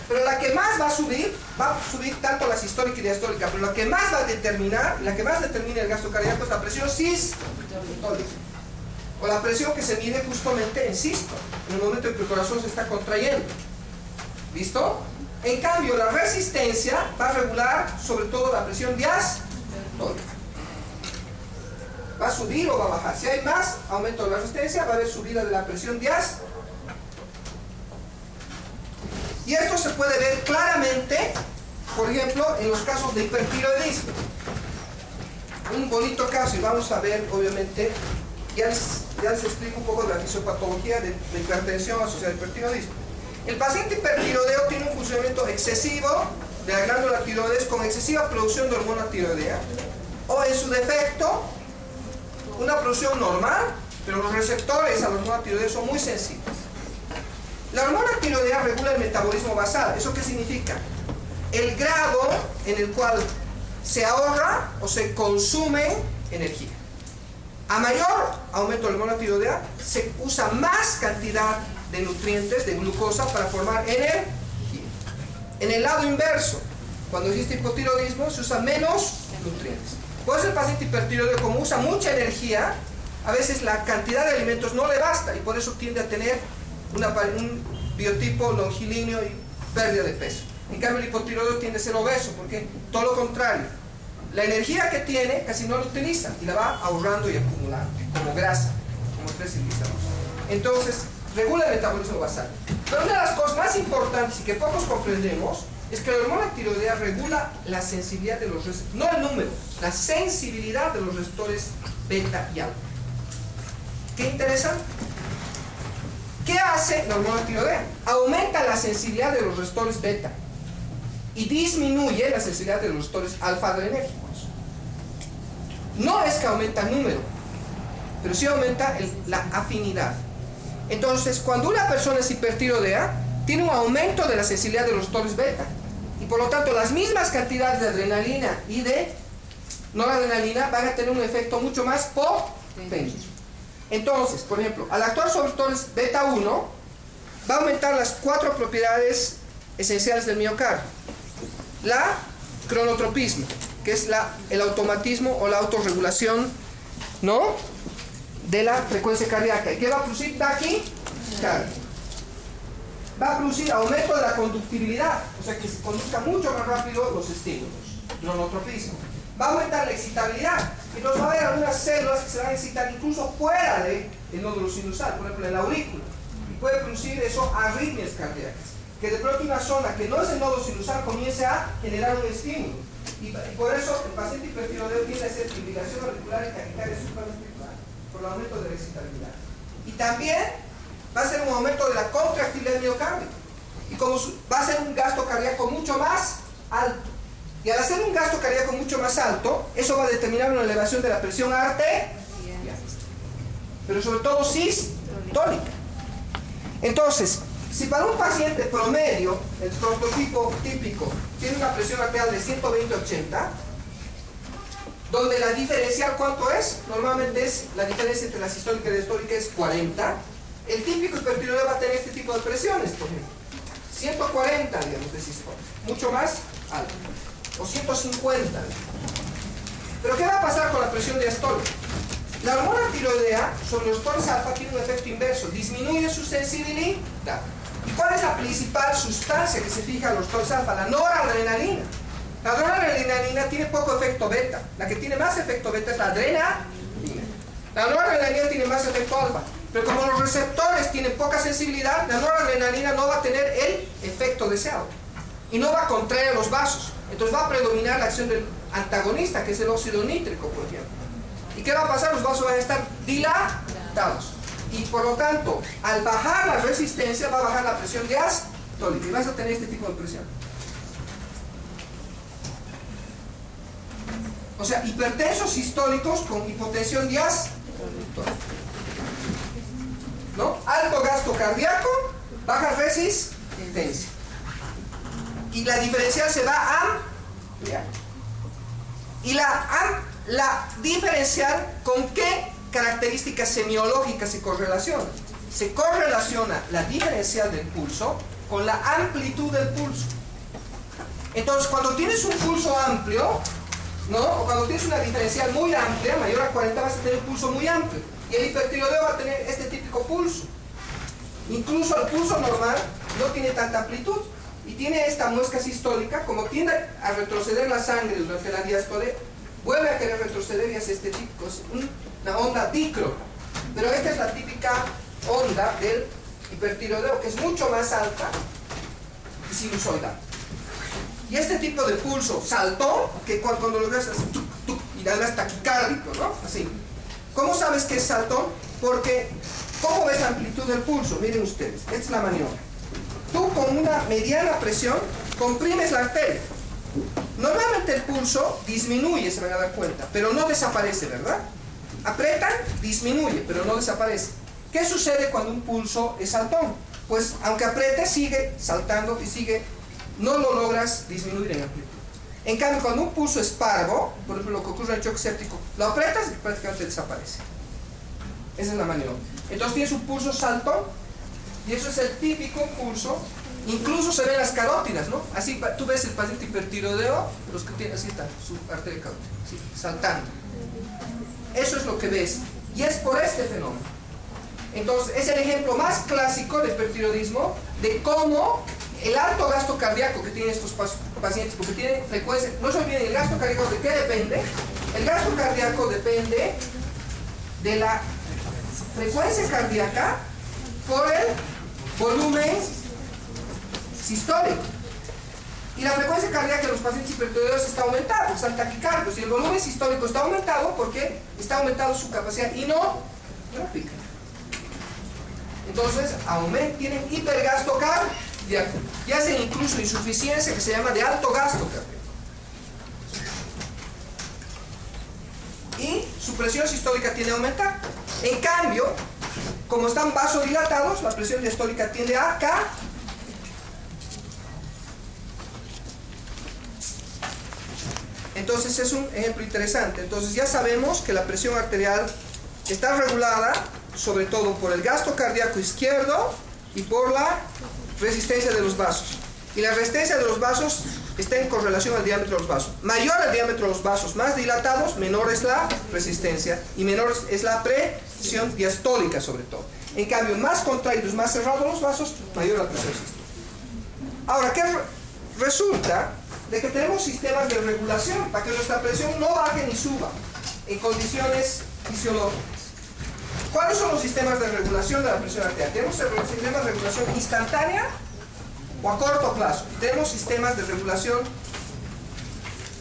Pero la que más va a subir tanto la sistólica y diastólica, pero la que más va a determinar, la que más determina el gasto cardíaco es la presión sistólica. O la presión que se mide justamente en sístole, en el momento en que el corazón se está contrayendo. ¿Listo? En cambio, la resistencia va a regular sobre todo la presión diastólica. ¿Va a subir o va a bajar? Si hay más aumento de la resistencia, va a haber subida de la presión diastólica. Y esto se puede ver claramente, por ejemplo, en los casos de hipertiroidismo. Un bonito caso, y vamos a ver, obviamente, ya les explico un poco de la fisiopatología de hipertensión asociada al hipertiroidismo. El paciente hipertiroideo tiene un funcionamiento excesivo de la glándula tiroides con excesiva producción de hormona tiroidea, o en su defecto, una producción normal, pero los receptores a la hormona tiroidea son muy sensibles. La hormona tiroidea regula el metabolismo basal. ¿Eso qué significa? El grado en el cual se ahorra o se consume energía. A mayor aumento de la hormona tiroidea, se usa más cantidad de nutrientes, de glucosa, para formar energía. En el lado inverso, cuando existe hipotiroidismo, se usa menos nutrientes. Por eso el paciente hipertiroideo, como usa mucha energía, a veces la cantidad de alimentos no le basta, y por eso tiende a tener un biotipo longilíneo y pérdida de peso. En cambio, el hipotiroideo tiende a ser obeso, porque todo lo contrario. La energía que tiene casi no la utiliza y la va ahorrando y acumulando, como grasa, como triglicéridos. Entonces, regula el metabolismo basal. Pero una de las cosas más importantes y que pocos comprendemos es que la hormona tiroidea regula la sensibilidad de los receptores, no el número, la sensibilidad de los receptores beta y alfa. ¿Qué interesante? ¿Qué hace la hormona tiroidea? Aumenta la sensibilidad de los receptores beta y disminuye la sensibilidad de los receptores alfa-adrenérgicos. No es que aumenta el número, pero sí aumenta la afinidad. Entonces, cuando una persona es hipertiroidea, tiene un aumento de la sensibilidad de los receptores beta, y por lo tanto las mismas cantidades de adrenalina y de noradrenalina van a tener un efecto mucho más potente. Entonces, por ejemplo, al actuar sobre receptores beta 1, va a aumentar las 4 propiedades esenciales del miocardio. La cronotropismo, que es el automatismo o la autorregulación, ¿no?, de la frecuencia cardíaca. ¿Y qué va a producir? Taquicardia. Va a producir aumento de la conductibilidad, o sea que se conduzca mucho más rápido los estímulos. Cronotropismo. Va a aumentar la excitabilidad. Entonces va a haber algunas células que se van a excitar incluso fuera del nódulo sinusal, por ejemplo en la aurícula. Y puede producir eso arritmias cardíacas. Que de pronto una zona que no es el nódulo sinusal comience a generar un estímulo. Y por eso el paciente hipertiroideo tiende a hacer fibrilación auricular y taquicardia supraventricular, por el aumento de la excitabilidad. Y también va a ser un aumento de la contractilidad del miocardio. Y como va a ser un gasto cardíaco mucho más alto. Y al hacer un gasto cardíaco mucho más alto, eso va a determinar una elevación de la presión arterial, pero sobre todo sistólica. Entonces, si para un paciente promedio, el prototipo típico, tiene una presión arterial de 120/80, donde la diferencial, ¿cuánto es? Normalmente es la diferencia entre la sistólica y la diastólica es 40. El típico hipertiroideo va a tener este tipo de presiones, por ejemplo. 140, digamos, de sistólica. Mucho más alto. O 150. Pero ¿qué va a pasar con la presión diastólica? La hormona tiroidea sobre los receptores alfa tiene un efecto inverso. Disminuye su sensibilidad. ¿Y cuál es la principal sustancia que se fija en los receptores alfa? La noradrenalina. La noradrenalina tiene poco efecto beta. La que tiene más efecto beta es la adrenalina. La noradrenalina tiene más efecto alfa. Pero como los receptores tienen poca sensibilidad, la noradrenalina no va a tener el efecto deseado. Y no va a contraer los vasos. Entonces va a predominar la acción del antagonista, que es el óxido nítrico, por ejemplo. ¿Y qué va a pasar? Los vasos van a estar dilatados. Y por lo tanto, al bajar la resistencia, va a bajar la presión diastólica. Y vas a tener este tipo de presión. O sea, hipertensos sistólicos con hipotensión diastólica. ¿No? Alto gasto cardíaco, baja resistencia. Y la diferencial se va a ampliar. Y la diferencial, ¿con qué características semiológicas se correlaciona? Se correlaciona la diferencial del pulso con la amplitud del pulso. Entonces, cuando tienes un pulso amplio, ¿no?, o cuando tienes una diferencial muy amplia, mayor a 40, vas a tener un pulso muy amplio. Y el hipertiroideo va a tener este típico pulso. Incluso el pulso normal no tiene tanta amplitud. Y tiene esta muesca sistólica, como tiende a retroceder la sangre durante la diástole, vuelve a querer retroceder y hace este tipo, una onda dicro. Pero esta es la típica onda del hipertiroideo, que es mucho más alta y sinusoidal. Y este tipo de pulso saltón, que cuando lo ves así, tuc, tuc, y además taquicárdico, ¿no? Así. ¿Cómo sabes que es saltón? Porque, ¿cómo ves la amplitud del pulso? Miren ustedes, esta es la maniobra. Tú con una mediana presión comprimes la arteria. Normalmente el pulso disminuye, se van a dar cuenta, pero no desaparece, ¿verdad? Apretan, disminuye, pero no desaparece. ¿Qué sucede cuando un pulso es saltón? Pues aunque apriete, sigue saltando y sigue, no lo logras disminuir en amplitud. En cambio, cuando un pulso es parvo, por ejemplo, lo que ocurre en el choque séptico, lo apretas y prácticamente desaparece. Esa es la maniobra. Entonces tienes un pulso saltón, y eso es el típico pulso. Incluso se ven las carótidas, ¿no? Así tú ves el paciente hipertiroideo, los que tienen así está, su arteria carótida, así, saltando. Eso es lo que ves, y es por este fenómeno. Entonces, es el ejemplo más clásico de hipertiroidismo, de cómo el alto gasto cardíaco que tienen estos pacientes, porque tienen frecuencia, no se olviden, el gasto cardíaco, ¿de qué depende? El gasto cardíaco depende de la frecuencia cardíaca por el volumen sistólico. Y la frecuencia cardíaca de los pacientes hipertiroideos está aumentada, están taquicárdigos, y el volumen sistólico está aumentado porque está aumentado su capacidad inotrópica. Entonces, tienen hipergasto cardíaco y hacen incluso insuficiencia que se llama de alto gasto cardíaco. Y su presión sistólica tiende a aumentar. En cambio, como están vasodilatados, la presión diastólica tiende a caer. Entonces es un ejemplo interesante. Entonces ya sabemos que la presión arterial está regulada sobre todo por el gasto cardíaco izquierdo y por la resistencia de los vasos. Y la resistencia de los vasos está en correlación al diámetro de los vasos. Mayor el diámetro de los vasos, más dilatados, menor es la resistencia y menor es la presión diastólica sobre todo. En cambio, más contraídos, más cerrados los vasos, mayor la presión sistólica. Ahora, ¿qué resulta? De que tenemos sistemas de regulación para que nuestra presión no baje ni suba en condiciones fisiológicas. ¿Cuáles son los sistemas de regulación de la presión arterial? Tenemos sistemas de regulación instantánea o a corto plazo. Tenemos sistemas de regulación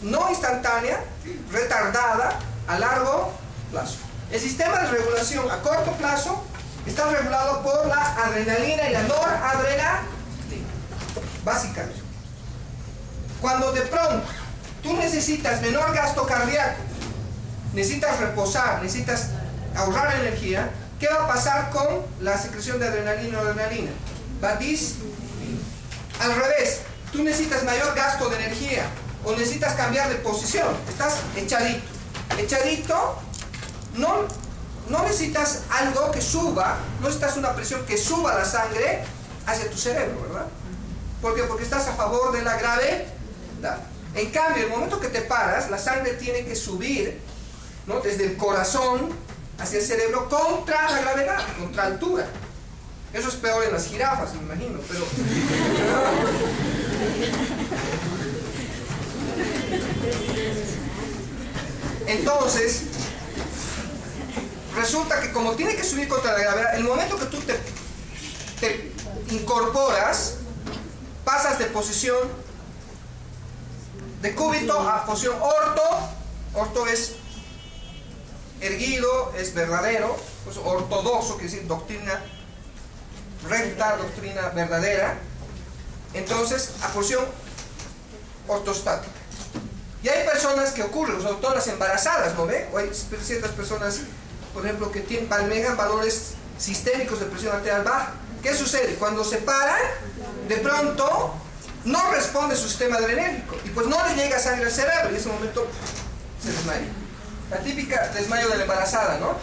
no instantánea, retardada, a largo plazo. El sistema de regulación a corto plazo está regulado por la adrenalina y la noradrenalina, básicamente. Cuando de pronto tú necesitas menor gasto cardíaco, necesitas reposar, necesitas ahorrar energía, ¿qué va a pasar con la secreción de adrenalina y noradrenalina? Va a disminuir. Al revés, tú necesitas mayor gasto de energía o necesitas cambiar de posición, estás echadito. Echadito, no necesitas algo que suba, no necesitas una presión que suba la sangre hacia tu cerebro, ¿verdad? ¿Por qué? Porque estás a favor de la gravedad. En cambio, el momento que te paras, la sangre tiene que subir, ¿no? Desde el corazón hacia el cerebro contra la gravedad, contra altura. Eso es peor en las jirafas, me imagino, pero... Entonces, resulta que como tiene que subir contra la gravedad, el momento que tú te incorporas, pasas de posición de cúbito a posición orto. Orto es erguido, es verdadero, pues ortodoxo, quiere decir doctrina recta, doctrina verdadera. Entonces, a posición ortostática. Y hay personas que ocurren, sobre todo las embarazadas, ¿no ve? O hay ciertas personas, por ejemplo, que manejan valores sistémicos de presión arterial baja. ¿Qué sucede? Cuando se paran, de pronto no responde su sistema adrenérgico y pues no les llega sangre al cerebro y en ese momento se desmaya. La típica desmayo de la embarazada, ¿no?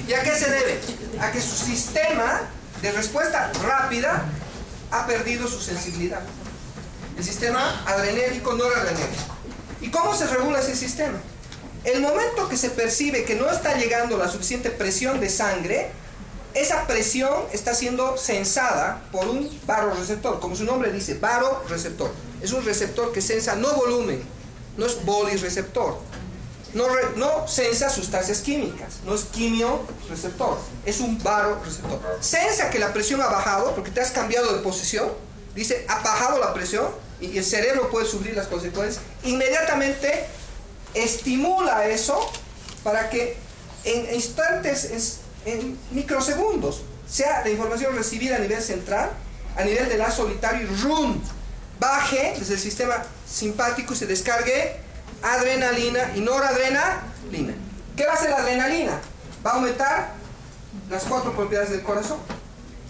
¿Y a qué se debe? A que su sistema de respuesta rápida ha perdido su sensibilidad. El sistema adrenérgico, noradrenérgico. ¿Y cómo se regula ese sistema? El momento que se percibe que no está llegando la suficiente presión de sangre, esa presión está siendo sensada por un baroreceptor, como su nombre dice, baroreceptor. Es un receptor que sensa no volumen, no es bolireceptor, no sensa sustancias químicas, no es quimioreceptor, es un baroreceptor. Sensa que la presión ha bajado porque te has cambiado de posición dice, ha bajado la presión y el cerebro puede sufrir las consecuencias, inmediatamente estimula eso para que en instantes, en microsegundos, sea la información recibida a nivel central, a nivel del haz solitario, y ¡rum!, baje desde el sistema simpático y se descargue adrenalina y noradrenalina. ¿Qué va a hacer la adrenalina? Va a aumentar las 4 propiedades del corazón.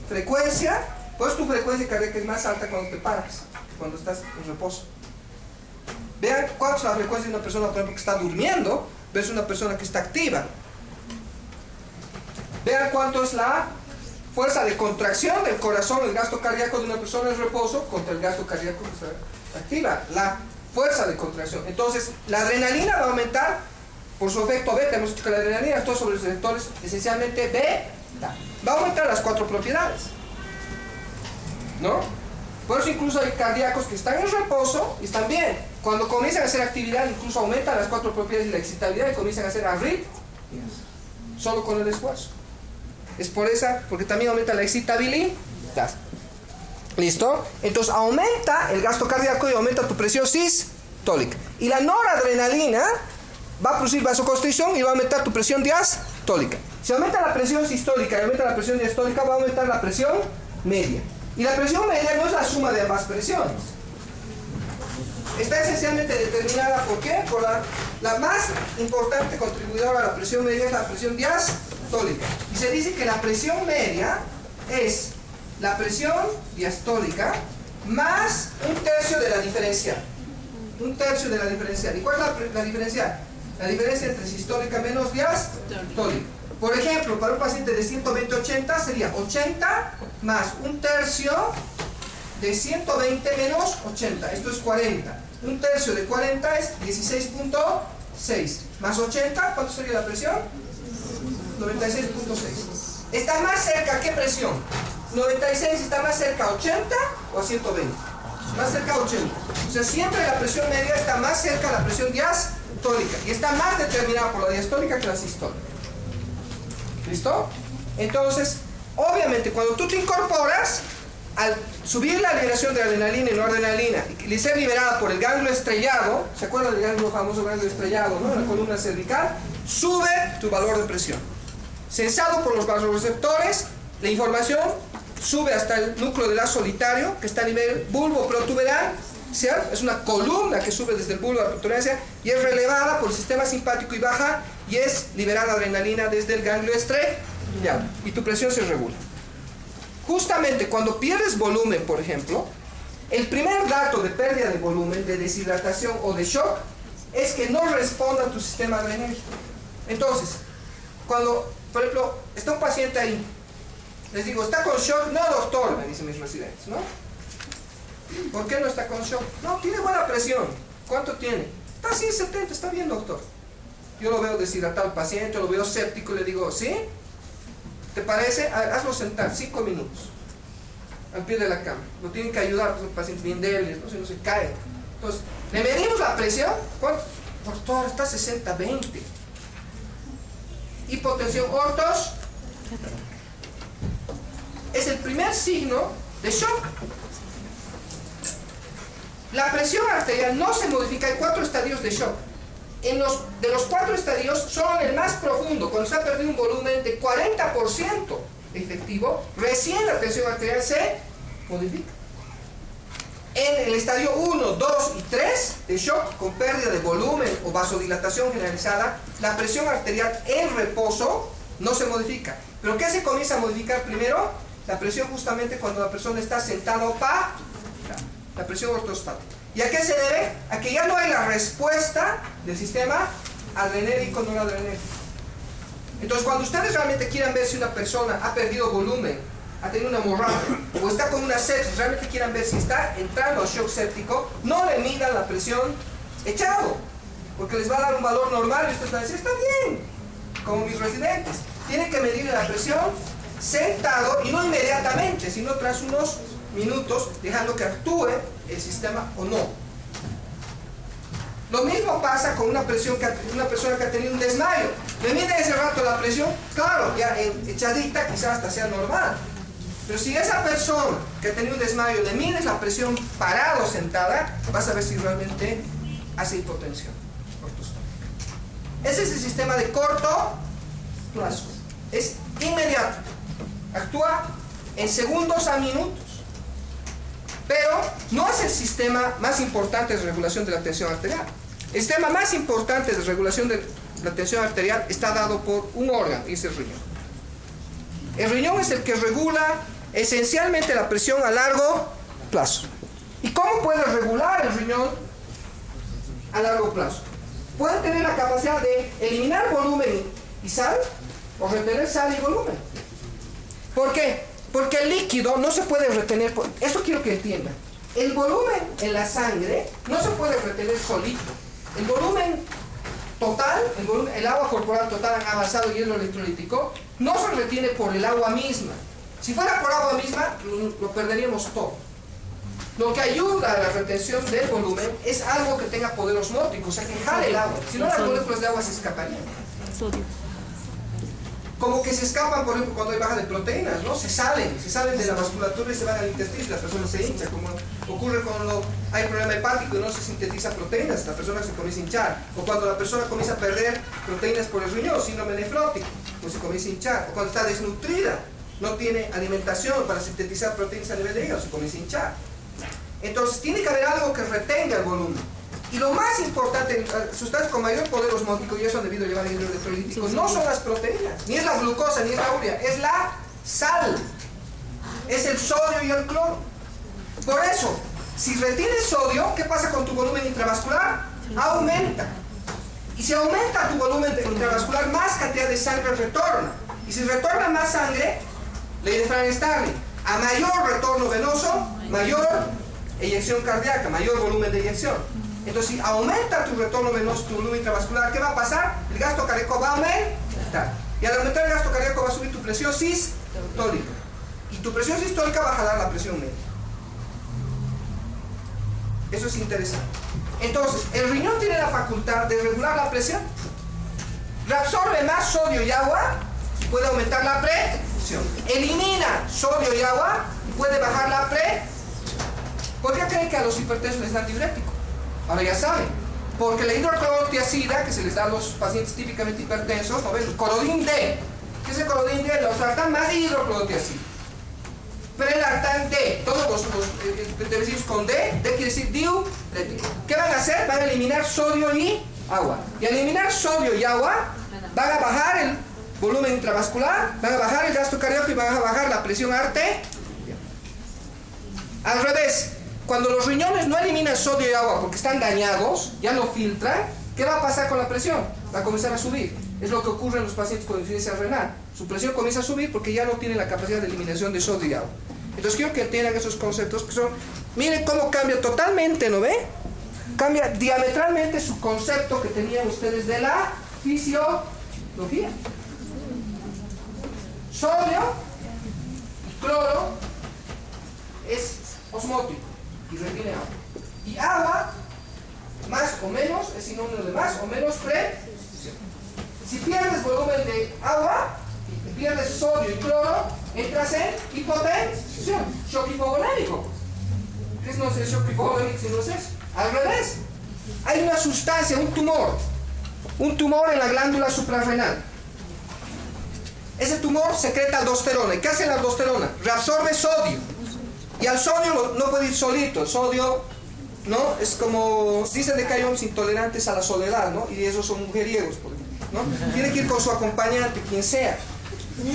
Frecuencia, pues tu frecuencia cardíaca es más alta cuando te paras, cuando estás en reposo. Vean cuánto es la frecuencia de una persona, por ejemplo, que está durmiendo versus una persona que está activa. Vean cuánto es la fuerza de contracción del corazón, el gasto cardíaco de una persona en reposo contra el gasto cardíaco que está activa. La fuerza de contracción. Entonces, la adrenalina va a aumentar por su efecto beta. Hemos dicho que la adrenalina actúa sobre los receptores esencialmente beta. Va a aumentar las 4 propiedades, ¿no? Por eso incluso hay cardíacos que están en reposo y están bien. Cuando comienzan a hacer actividad, incluso aumentan las 4 propiedades de la excitabilidad y comienzan a hacer arritmias solo con el esfuerzo. Es porque también aumenta la excitabilidad. ¿Listo? Entonces aumenta el gasto cardíaco y aumenta tu presión sistólica. Y la noradrenalina va a producir vasoconstricción y va a aumentar tu presión diastólica. Si aumenta la presión sistólica y aumenta la presión diastólica, va a aumentar la presión media. Y la presión media no es la suma de ambas presiones. Está esencialmente determinada ¿por qué? Por la más importante contribuidora a la presión media es la presión diastólica. Y se dice que la presión media es la presión diastólica más 1/3 de la diferencial. 1/3 de la diferencial. ¿Y cuál es la diferencial? La diferencia entre sistólica menos diastólica. Por ejemplo, para un paciente de 120/80 sería 80 más 1/3 de 120 menos 80. Esto es 40. 1/3 de 40 es 16.6. Más 80, ¿cuánto sería la presión? 96.6. ¿Está más cerca qué presión? 96 está más cerca a 80 o a 120. Más cerca a 80. O sea, siempre la presión media está más cerca a la presión diastólica. Y está más determinada por la diastólica que la sistólica. ¿Listo? Entonces, obviamente, cuando tú te incorporas, al subir la liberación de adrenalina y noradrenalina y ser liberada por el ganglio estrellado, ¿se acuerdan del famoso ganglio estrellado, ¿no? En la columna cervical, sube tu valor de presión. Sensado por los vasoreceptores, la información sube hasta el núcleo del haz solitario, que está a nivel bulbo protuberancial. Es una columna que sube desde el bulbo a la protuberancia y es relevada por el sistema simpático y baja y es liberada adrenalina desde el ganglio estrellado y tu presión se regula. Justamente cuando pierdes volumen, por ejemplo, el primer dato de pérdida de volumen, de deshidratación o de shock, es que no responda a tu sistema adrenérgico. Entonces, cuando, por ejemplo, está un paciente ahí, les digo, ¿está con shock? No, doctor, me dicen mis residentes, ¿no? ¿Por qué no está con shock? No, tiene buena presión. ¿Cuánto tiene? Está así, 70, está bien, doctor. Yo lo veo deshidratado al paciente, lo veo séptico y le digo, ¿sí? ¿Te parece? Hazlo sentar 5 minutos al pie de la cama. Lo tienen que ayudar, pues, los pacientes bien débiles, ¿no? Si no se caen. Entonces, le medimos la presión. ¿Cuánto? Doctor, está 60-20. Hipotensión ortos. Es el primer signo de shock. La presión arterial no se modifica. Hay 4 estadios de shock. De los 4 estadios, solo en el más profundo, cuando se ha perdido un volumen de 40% efectivo, recién la tensión arterial se modifica. En el estadio 1, 2 y 3 de shock con pérdida de volumen o vasodilatación generalizada, la presión arterial en reposo no se modifica. ¿Pero qué se comienza a modificar primero? La presión justamente cuando la persona está sentada o parada, la presión ortostática. ¿Y a qué se debe? A que ya no hay la respuesta del sistema adrenérgico noradrenérgico. Entonces, cuando ustedes realmente quieran ver si una persona ha perdido volumen, ha tenido una hemorragia o está con una sepsis, realmente quieran ver si está entrando a shock séptico, no le midan la presión echado, porque les va a dar un valor normal y ustedes van a decir, está bien, como mis residentes. Tienen que medirle la presión sentado y no inmediatamente, sino tras unos minutos, dejando que actúe el sistema o no. Lo mismo pasa con una persona que ha tenido un desmayo. Le miden ese rato la presión, claro, ya echadita quizás hasta sea normal. Pero si esa persona que ha tenido un desmayo le mides la presión parada o sentada, vas a ver si realmente hace hipotensión ortostática. Ese es el sistema de corto plazo. Es inmediato. Actúa en segundos a minutos. Pero no es el sistema más importante de regulación de la tensión arterial. El sistema más importante de regulación de la tensión arterial está dado por un órgano, y es el riñón. El riñón es el que regula esencialmente la presión a largo plazo. ¿Y cómo puede regular el riñón a largo plazo? Puede tener la capacidad de eliminar volumen y sal, o retener sal y volumen. ¿Por qué? Porque el líquido no se puede retener. Esto quiero que entiendan. El volumen en la sangre no se puede retener solito. El volumen total, el agua corporal total en avanzado hielo electrolítico, no se retiene por el agua misma. Si fuera por agua misma, lo perderíamos todo. Lo que ayuda a la retención del volumen es algo que tenga poder osmótico, o sea, que jale el agua. Si no, las moléculas de agua se escaparían. Sodio. Como que se escapan, por ejemplo, cuando hay baja de proteínas, ¿no? Se salen de la vasculatura y se van al intestino y la persona se hincha, como ocurre cuando hay problema hepático y no se sintetiza proteínas, la persona se comienza a hinchar. O cuando la persona comienza a perder proteínas por el riñón, síndrome nefrótico, pues se comienza a hinchar. O cuando está desnutrida, no tiene alimentación para sintetizar proteínas a nivel de hígado, se comienza a hinchar. Entonces tiene que haber algo que retenga el volumen. Y lo más importante, sustancias con mayor poder osmótico, y eso han debido llevar hidro electrolítico, no son las proteínas, ni es la glucosa, ni es la urea, es la sal. Es el sodio y el cloro. Por eso, si retienes sodio, ¿qué pasa con tu volumen intravascular? Aumenta. Y si aumenta tu volumen intravascular, más cantidad de sangre retorna. Y si retorna más sangre, ley de Frank-Starling, a mayor retorno venoso, mayor eyección cardíaca, mayor volumen de eyección. Entonces, si aumenta tu retorno venoso, tu volumen intravascular, ¿qué va a pasar? El gasto cardíaco va a aumentar. Y al aumentar el gasto cardíaco va a subir tu presión sistólica. Y tu presión sistólica va a jalar la presión media. Eso es interesante. Entonces, el riñón tiene la facultad de regular la presión. Reabsorbe más sodio y agua y puede aumentar la presión. Elimina sodio y agua y puede bajar la presión. ¿Por qué creen que a los hipertensos les dan diurético? Ahora ya saben, porque la hidroclorotiazida que se les da a los pacientes típicamente hipertensos, ¿no ven? Corodín D. ¿Qué es el corodín D? Los lactan más de hidroclorotiazida. Prelartan D. Todos los decimos con D, D quiere decir diurético. ¿Qué van a hacer? Van a eliminar sodio y agua. Y al eliminar sodio y agua, van a bajar el volumen intravascular, van a bajar el gasto cardíaco y van a bajar la presión arterial. Al revés. Cuando los riñones no eliminan sodio y agua porque están dañados, ya no filtran, ¿qué va a pasar con la presión? Va a comenzar a subir. Es lo que ocurre en los pacientes con insuficiencia renal. Su presión comienza a subir porque ya no tiene la capacidad de eliminación de sodio y agua. Entonces quiero que entiendan esos conceptos que son... Miren cómo cambia totalmente, ¿no ve? Cambia diametralmente su concepto que tenían ustedes de la fisiología. Sodio y cloro es osmótico y retiene agua. Y agua, más o menos, es sinónimo de más o menos presión. Si pierdes volumen de agua, pierdes sodio y cloro, entras en hipotensión, shock hipovolémico. ¿Qué no es el shock hipovolémico si no es eso? Al revés. Hay una sustancia, un tumor en la glándula suprarrenal. Ese tumor secreta aldosterona. ¿Y qué hace la aldosterona? Reabsorbe sodio. Y al sodio no puede ir solito. El sodio, ¿no? Es como, dicen de que hay hombres intolerantes a la soledad, ¿no? Y esos son mujeriegos, por ejemplo, ¿no? Tiene que ir con su acompañante, quien sea,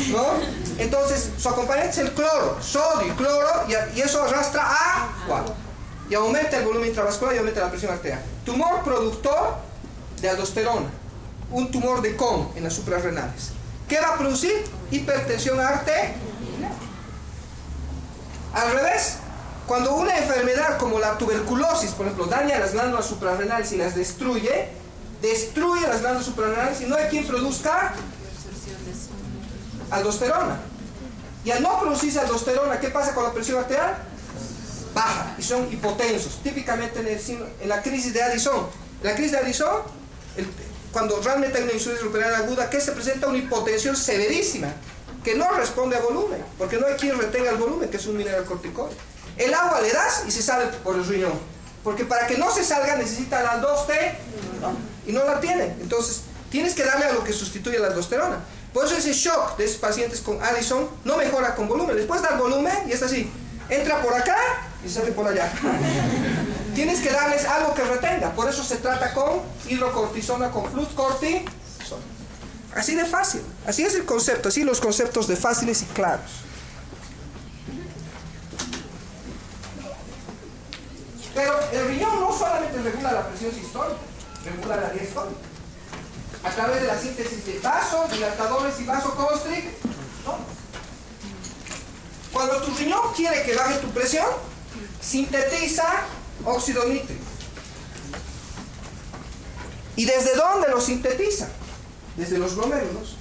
¿no? Entonces, su acompañante es el cloro, sodio y cloro, y eso arrastra agua. Y aumenta el volumen intravascular y aumenta la presión arterial. Tumor productor de aldosterona. Un tumor de Kohn en las suprarrenales. ¿Qué va a producir? Hipertensión arterial. Al revés, cuando una enfermedad como la tuberculosis, por ejemplo, daña las glándulas suprarrenales y las destruye las glándulas suprarrenales y no hay quien produzca aldosterona. Y al no producirse aldosterona, ¿qué pasa con la presión arterial? Baja y son hipotensos. Típicamente en la crisis de Addison. En la crisis de Addison, cuando realmente hay una insuficiencia renal aguda, ¿qué se presenta? Una hipotensión severísima. que no responde a volumen, porque no hay quien retenga el volumen, que es un mineral corticoide. El agua le das y se sale por el riñón, porque para que no se salga necesita la aldosterona, y no la tiene. Entonces tienes que darle a lo que sustituye la aldosterona. Por eso ese shock de esos pacientes con Addison no mejora con volumen. Les puedes dar volumen y es así, entra por acá y sale por allá. Tienes que darles algo que retenga. Por eso se trata con hidrocortisona, con fluzcortisona. Así de fácil. Así es el concepto. Así los conceptos de fáciles y claros. Pero el riñón no solamente regula la presión sistólica, regula la diastólica. A través de la síntesis de vasodilatadores y vasoconstrictores. ¿No? Cuando tu riñón quiere que baje tu presión, sintetiza óxido nítrico. ¿Y desde dónde lo sintetiza? Desde los glomérulos.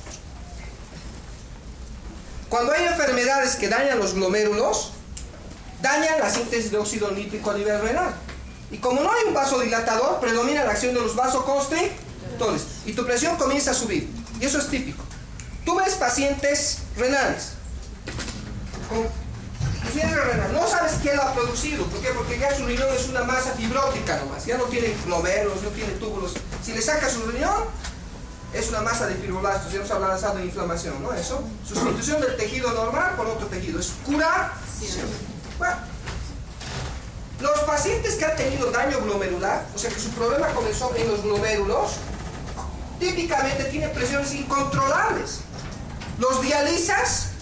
Cuando hay enfermedades que dañan los glomérulos, dañan la síntesis de óxido nítrico a nivel renal. Y como no hay un vasodilatador, predomina la acción de los vasoconstrictores y tu presión comienza a subir. Y eso es típico. Tú ves pacientes renales con insuficiencia renal, no sabes qué lo ha producido. ¿Por qué? Porque ya su riñón es una masa fibrótica nomás, ya no tiene glomérulos, no tiene túbulos. Si le sacas su riñón, es una masa de fibroblastos, ya nos ha avanzado en inflamación, ¿no? Eso, sustitución del tejido normal por otro tejido, es curación. Bueno, los pacientes que han tenido daño glomerular, o sea que su problema comenzó en los glomérulos, típicamente tienen presiones incontrolables. Los dializas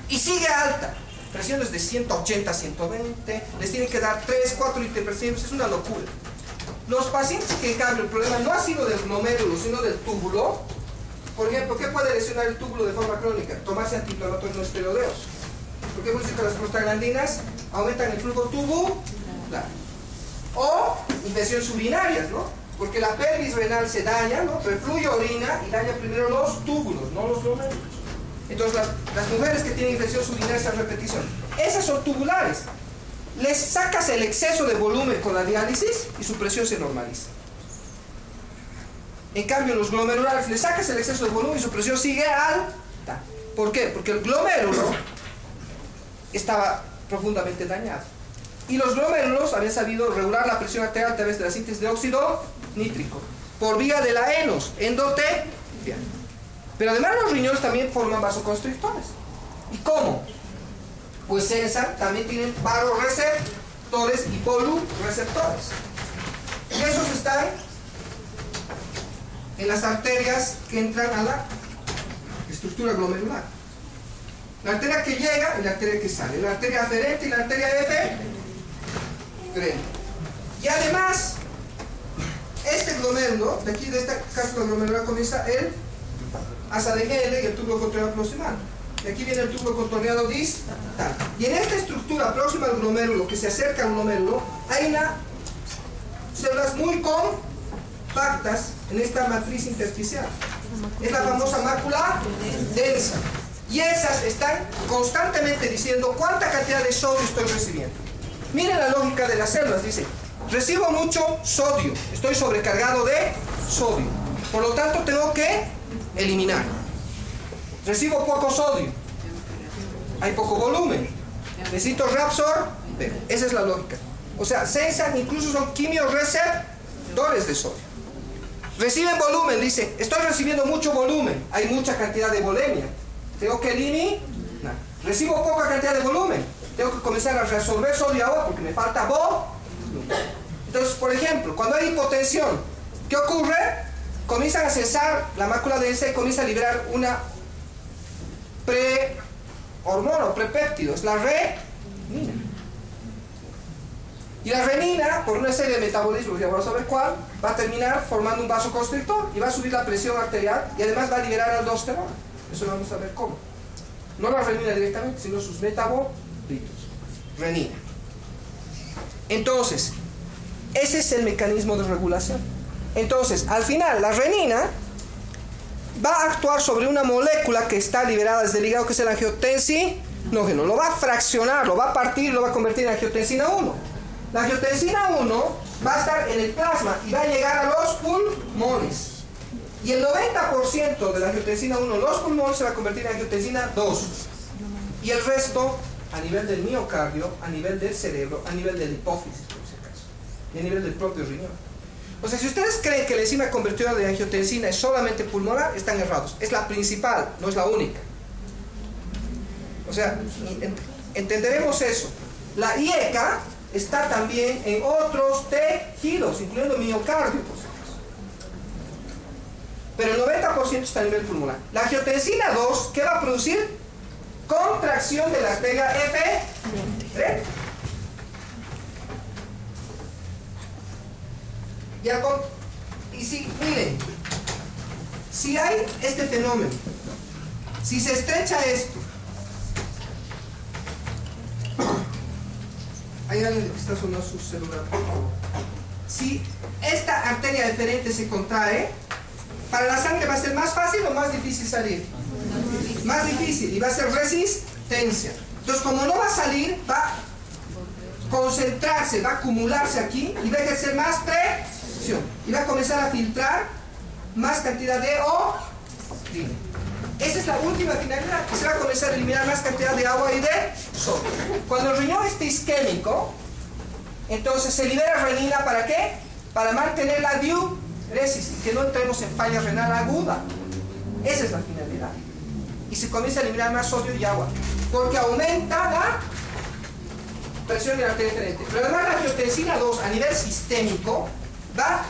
y sigue alta. Presiones de 180, 120, les tienen que dar 3, 4 hiperpresiones, es una locura. Los pacientes que en cambio el problema no ha sido del glomérulo, sino del túbulo, por ejemplo, ¿qué puede lesionar el túbulo de forma crónica? Tomarse antiinflamatorios no esteroideos. ¿Por qué? Porque las prostaglandinas aumentan el flujo tubular. O infecciones urinarias, ¿no? Porque la pelvis renal se daña, ¿no? Refluye orina y daña primero los túbulos, no los glomérulos. Entonces las mujeres que tienen infecciones urinarias a repetición, esas son tubulares. Les sacas el exceso de volumen con la diálisis y su presión se normaliza. En cambio, los glomerulares, les sacas el exceso de volumen y su presión sigue alta. ¿Por qué? Porque el glomérulo estaba profundamente dañado. Y los glomérulos habían sabido regular la presión arterial a través de la síntesis de óxido nítrico, por vía de la endotelia. Pero además los riñones también forman vasoconstrictores. ¿Y cómo? Pues sensan, también tienen vasoreceptores y volureceptores. Y esos están en las arterias que entran a la estructura glomerular. La arteria que llega y la arteria que sale. La arteria aferente y la arteria eferente. Y además, este glomérulo, de aquí de esta cápsula glomerular comienza el asa de Henle y el túbulo contorneado proximal. De aquí viene el túbulo contorneado distal. Y en esta estructura próxima al glomérulo, que se acerca al glomérulo, hay unas células muy compactas en esta matriz intersticial. Es la famosa mácula densa. Y esas están constantemente diciendo cuánta cantidad de sodio estoy recibiendo. Miren la lógica de las células. Dice, recibo mucho sodio, estoy sobrecargado de sodio. Por lo tanto, tengo que eliminar. Recibo poco sodio, hay poco volumen, necesito reabsorber. Esa es la lógica. O sea, sensan, incluso son quimiorreceptores de sodio. Reciben volumen, dicen, estoy recibiendo mucho volumen, hay mucha cantidad de volemia, tengo que eliminar. Recibo poca cantidad de volumen, tengo que comenzar a reabsorber sodio y agua porque me falta volumen. Entonces, por ejemplo, cuando hay hipotensión, ¿qué ocurre? Comienzan a cesar la mácula densa y comienza a liberar una prehormona o prepéptido, es la renina. Y la renina, por una serie de metabolismos, ya vamos a ver cuál, va a terminar formando un vasoconstrictor y va a subir la presión arterial y además va a liberar aldosterona. Eso vamos a ver cómo. No la renina directamente, sino sus metabolitos. Renina. Entonces, ese es el mecanismo de regulación. Entonces, al final, la renina va a actuar sobre una molécula que está liberada desde el hígado, que es el angiotensinógeno. Lo va a fraccionar, lo va a partir, lo va a convertir en angiotensina 1. La angiotensina 1 va a estar en el plasma y va a llegar a los pulmones. Y el 90% de la angiotensina 1 en los pulmones se va a convertir en angiotensina 2. Y el resto a nivel del miocardio, a nivel del cerebro, a nivel de la hipófisis, por ese caso, y a nivel del propio riñón. O sea, si ustedes creen que la enzima convertidora de angiotensina es solamente pulmonar, están errados. Es la principal, no es la única. O sea, entenderemos eso. La IECA está también en otros tejidos, incluyendo miocardio, por si acaso. Pero el 90% está a nivel pulmonar. La angiotensina 2, ¿qué va a producir? Contracción de la arteria eferente. Y si, miren, si hay este fenómeno, si se estrecha esto, hay alguien que está sonando su celular. Si esta arteria eferente se contrae, para la sangre va a ser más fácil o más difícil salir. Más difícil, y va a ser resistencia. Entonces, como no va a salir, va a concentrarse, va a acumularse aquí y va a ejercer más presión. Y va a comenzar a filtrar más cantidad de orina. Esa es la última finalidad, que se va a comenzar a eliminar más cantidad de agua y de sodio. Cuando el riñón esté isquémico, entonces se libera renina, ¿para qué? Para mantener la diuresis y que no entremos en falla renal aguda. Esa es la finalidad. Y se comienza a eliminar más sodio y agua, porque aumenta la presión de la arteria eferente. Pero además la angiotensina 2 a nivel sistémico va a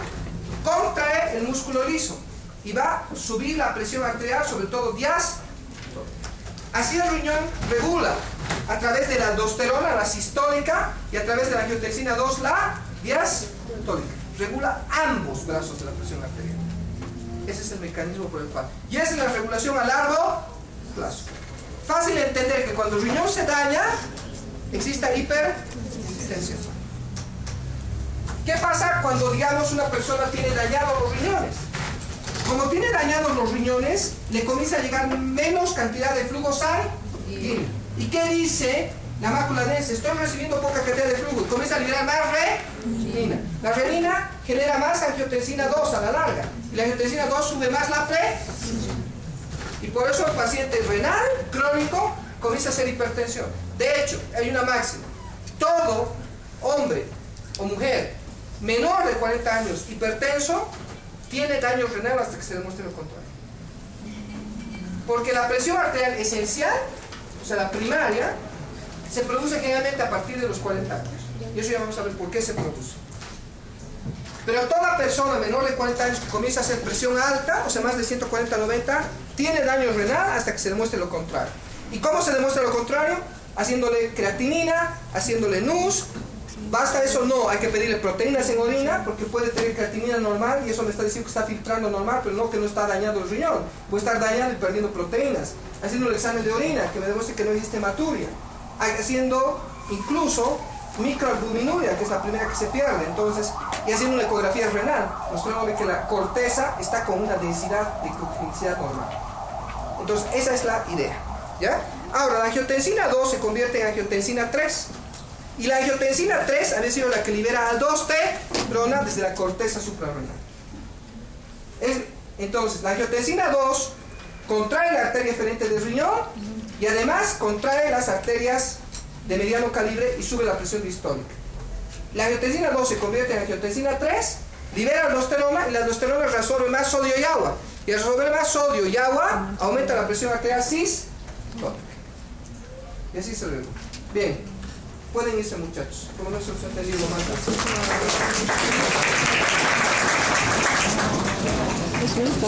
contraer el músculo liso y va a subir la presión arterial, sobre todo diastólica. Así el riñón regula a través de la aldosterona, la sistólica, y a través de la angiotensina 2, la diastólica. Regula ambos brazos de la presión arterial. Ese es el mecanismo por el cual. Y esa es la regulación a largo plazo. Fácil de entender que cuando el riñón se daña, exista hipertensión. ¿Qué pasa cuando, digamos, una persona tiene dañados los riñones? Como tiene dañados los riñones, le comienza a llegar menos cantidad de flujo sanguíneo. ¿Y qué dice la mácula densa? Estoy recibiendo poca cantidad de flujo y comienza a liberar más renina. La renina genera más angiotensina 2 a la larga. Y la angiotensina 2 sube más la presión. Y por eso el paciente renal crónico comienza a hacer hipertensión. De hecho, hay una máxima. Todo hombre o mujer menor de 40 años hipertenso tiene daño renal hasta que se demuestre lo contrario. Porque la presión arterial esencial, o sea, la primaria, se produce generalmente a partir de los 40 años. Y eso ya vamos a ver por qué se produce. Pero toda persona menor de 40 años que comienza a hacer presión alta, o sea, más de 140-90, tiene daño renal hasta que se demuestre lo contrario. ¿Y cómo se demuestra lo contrario? Haciéndole creatinina, haciéndole NUS. ¿Basta eso? No, hay que pedirle proteínas en orina, porque puede tener creatinina normal y eso me está diciendo que está filtrando normal, pero no que no está dañado el riñón. Puede estar dañado y perdiendo proteínas. Haciendo el examen de orina, que me demuestre que no existe hematuria. Haciendo incluso microalbuminuria, que es la primera que se pierde. Entonces, y haciendo una ecografía renal, mostrando que la corteza está con una densidad de ecogenicidad normal. Entonces, esa es la idea. ¿Ya? Ahora, la angiotensina 2 se convierte en angiotensina 3. Y la angiotensina 3 ha sido la que libera aldosterona desde la corteza suprarrenal. Entonces, la angiotensina 2 contrae la arteria eferente del riñón y además contrae las arterias de mediano calibre y sube la presión diastólica. La angiotensina 2 se convierte en angiotensina 3, libera aldosterona y la aldosterona reabsorbe más sodio y agua. Y al resolver más sodio y agua, aumenta la presión arterial sistólica. Y así se regula. Bien. Pueden irse, muchachos, por lo menos se ha entendido más. Eso está